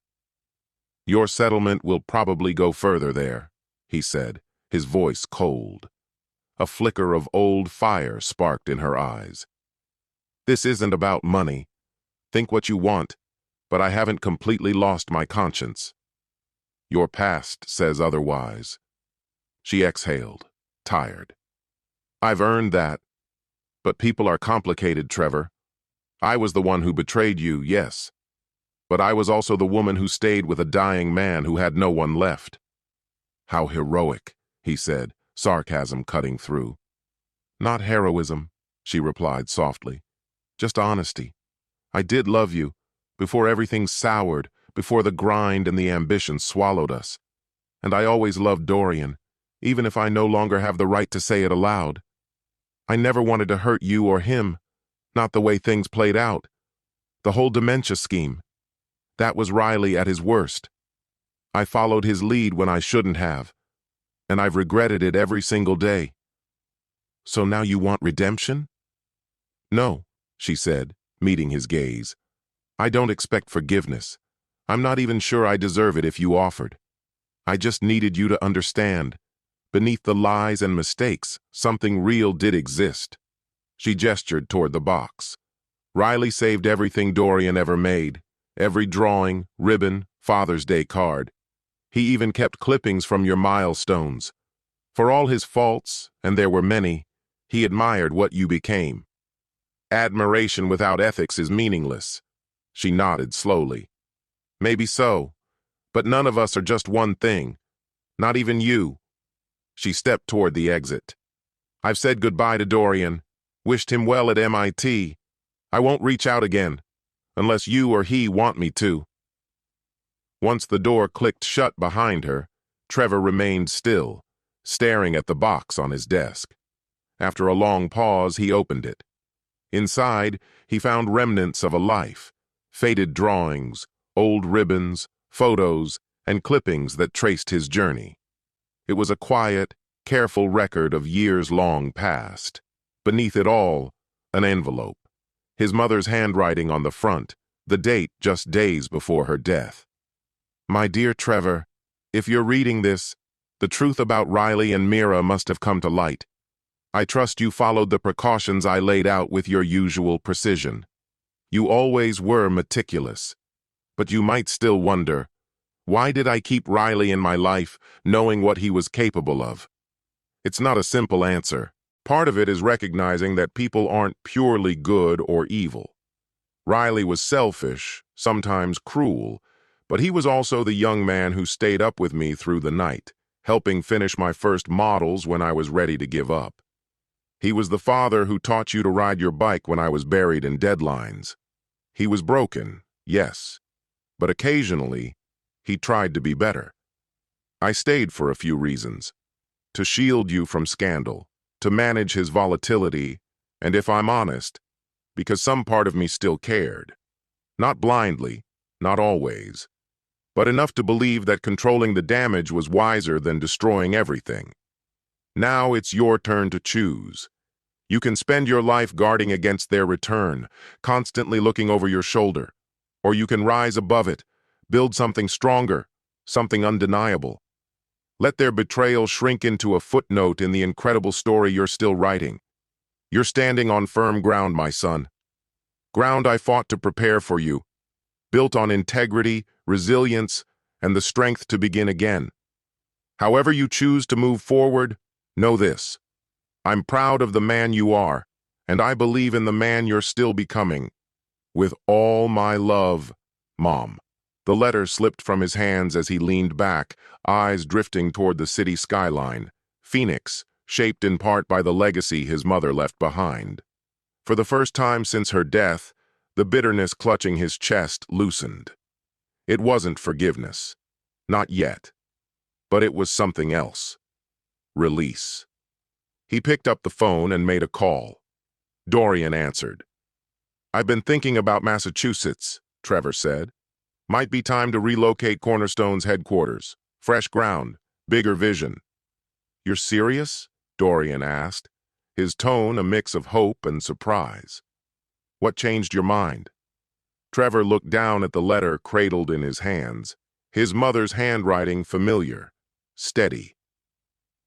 Your settlement will probably go further there, he said, his voice cold. A flicker of old fire sparked in her eyes. This isn't about money. Think what you want. but I haven't completely lost my conscience. Your past says otherwise. She exhaled, tired. I've earned that, but people are complicated, Trevor. I was the one who betrayed you, yes, but I was also the woman who stayed with a dying man who had no one left. How heroic, he said, sarcasm cutting through. Not heroism, she replied softly. Just honesty. I did love you, before everything soured, before the grind and the ambition swallowed us. And I always loved Dorian, even if I no longer have the right to say it aloud. I never wanted to hurt you or him, not the way things played out. The whole dementia scheme. That was Riley at his worst. I followed his lead when I shouldn't have, and I've regretted it every single day. So now you want redemption? No, she said, meeting his gaze. I don't expect forgiveness. I'm not even sure I deserve it if you offered. I just needed you to understand. Beneath the lies and mistakes, something real did exist. She gestured toward the box. Riley saved everything Dorian ever made. Every drawing, ribbon, Father's Day card. He even kept clippings from your milestones. For all his faults, and there were many, he admired what you became. Admiration without ethics is meaningless. She nodded slowly. Maybe so, but none of us are just one thing. Not even you. She stepped toward the exit. I've said goodbye to Dorian, wished him well at MIT. I won't reach out again, unless you or he want me to. Once the door clicked shut behind her, Trevor remained still, staring at the box on his desk. After a long pause, he opened it. Inside, he found remnants of a life, faded drawings, old ribbons, photos, and clippings that traced his journey. It was a quiet, careful record of years long past. Beneath it all, an envelope. His mother's handwriting on the front, the date just days before her death. My dear Trevor, if you're reading this, the truth about Riley and Mira must have come to light. I trust you followed the precautions I laid out with your usual precision. You always were meticulous. But you might still wonder, why did I keep Riley in my life, knowing what he was capable of? It's not a simple answer. Part of it is recognizing that people aren't purely good or evil. Riley was selfish, sometimes cruel, but he was also the young man who stayed up with me through the night, helping finish my first models when I was ready to give up. He was the father who taught you to ride your bike when I was buried in deadlines. He was broken, yes, but occasionally, he tried to be better. I stayed for a few reasons. To shield you from scandal, to manage his volatility, and if I'm honest, because some part of me still cared. Not blindly, not always, but enough to believe that controlling the damage was wiser than destroying everything. Now it's your turn to choose. You can spend your life guarding against their return, constantly looking over your shoulder. Or you can rise above it, build something stronger, something undeniable. Let their betrayal shrink into a footnote in the incredible story you're still writing. You're standing on firm ground, my son. Ground I fought to prepare for you, built on integrity, resilience, and the strength to begin again. However you choose to move forward, know this. I'm proud of the man you are, and I believe in the man you're still becoming. With all my love, Mom. The letter slipped from his hands as he leaned back, eyes drifting toward the city skyline, Phoenix, shaped in part by the legacy his mother left behind. For the first time since her death, the bitterness clutching his chest loosened. It wasn't forgiveness. Not yet. But it was something else. Release. He picked up the phone and made a call. Dorian answered. I've been thinking about Massachusetts, Trevor said. Might be time to relocate Cornerstone's headquarters. Fresh ground, bigger vision. You're serious? Dorian asked, his tone a mix of hope and surprise. What changed your mind? Trevor looked down at the letter cradled in his hands, his mother's handwriting familiar, steady.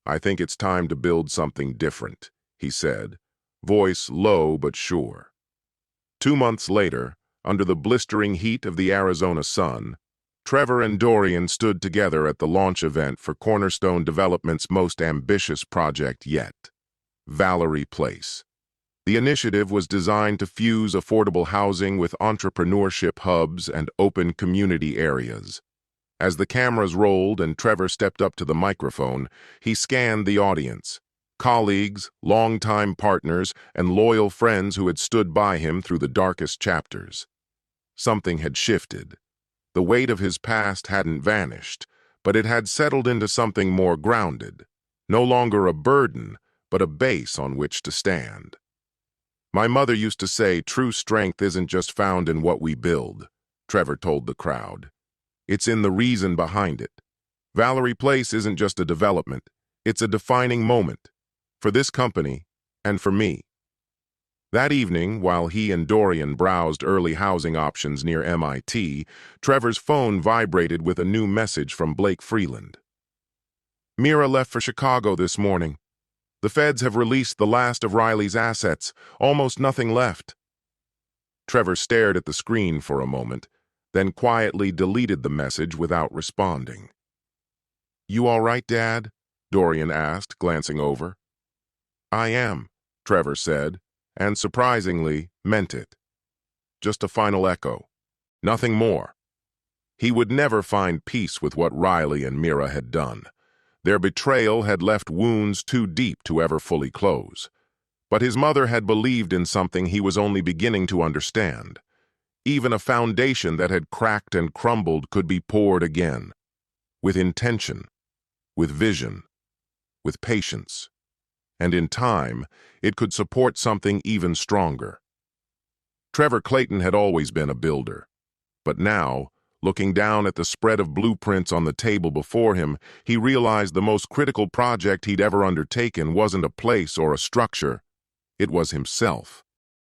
I think it's time to build something different, he said, voice low but sure. 2 months later, Under the blistering heat of the Arizona sun, Trevor and Dorian stood together at the launch event for Cornerstone Development's most ambitious project yet, Valerie Place. The initiative was designed to fuse affordable housing with entrepreneurship hubs and open community areas. As the cameras rolled and Trevor stepped up to the microphone, he scanned the audience. Colleagues, longtime partners, and loyal friends who had stood by him through the darkest chapters. Something had shifted. The weight of his past hadn't vanished, but it had settled into something more grounded. No longer a burden, but a base on which to stand. My mother used to say true strength isn't just found in what we build, Trevor told the crowd. It's in the reason behind it. Valerie Place isn't just a development, it's a defining moment. For this company, and for me. That evening, while he and Dorian browsed early housing options near MIT, Trevor's phone vibrated with a new message from Blake Freeland. Mira left for Chicago this morning. The feds have released the last of Riley's assets, almost nothing left. Trevor stared at the screen for a moment, then quietly deleted the message without responding. "You all right, Dad?" Dorian asked, glancing over. "I am," Trevor said, and surprisingly meant it. Just a final echo. Nothing more. He would never find peace with what Riley and Mira had done. Their betrayal had left wounds too deep to ever fully close. But his mother had believed in something he was only beginning to understand. Even a foundation that had cracked and crumbled could be poured again. With intention, with vision, with patience. And in time, it could support something even stronger. Trevor Clayton had always been a builder. But now, looking down at the spread of blueprints on the table before him, he realized the most critical project he'd ever undertaken wasn't a place or a structure. It was himself.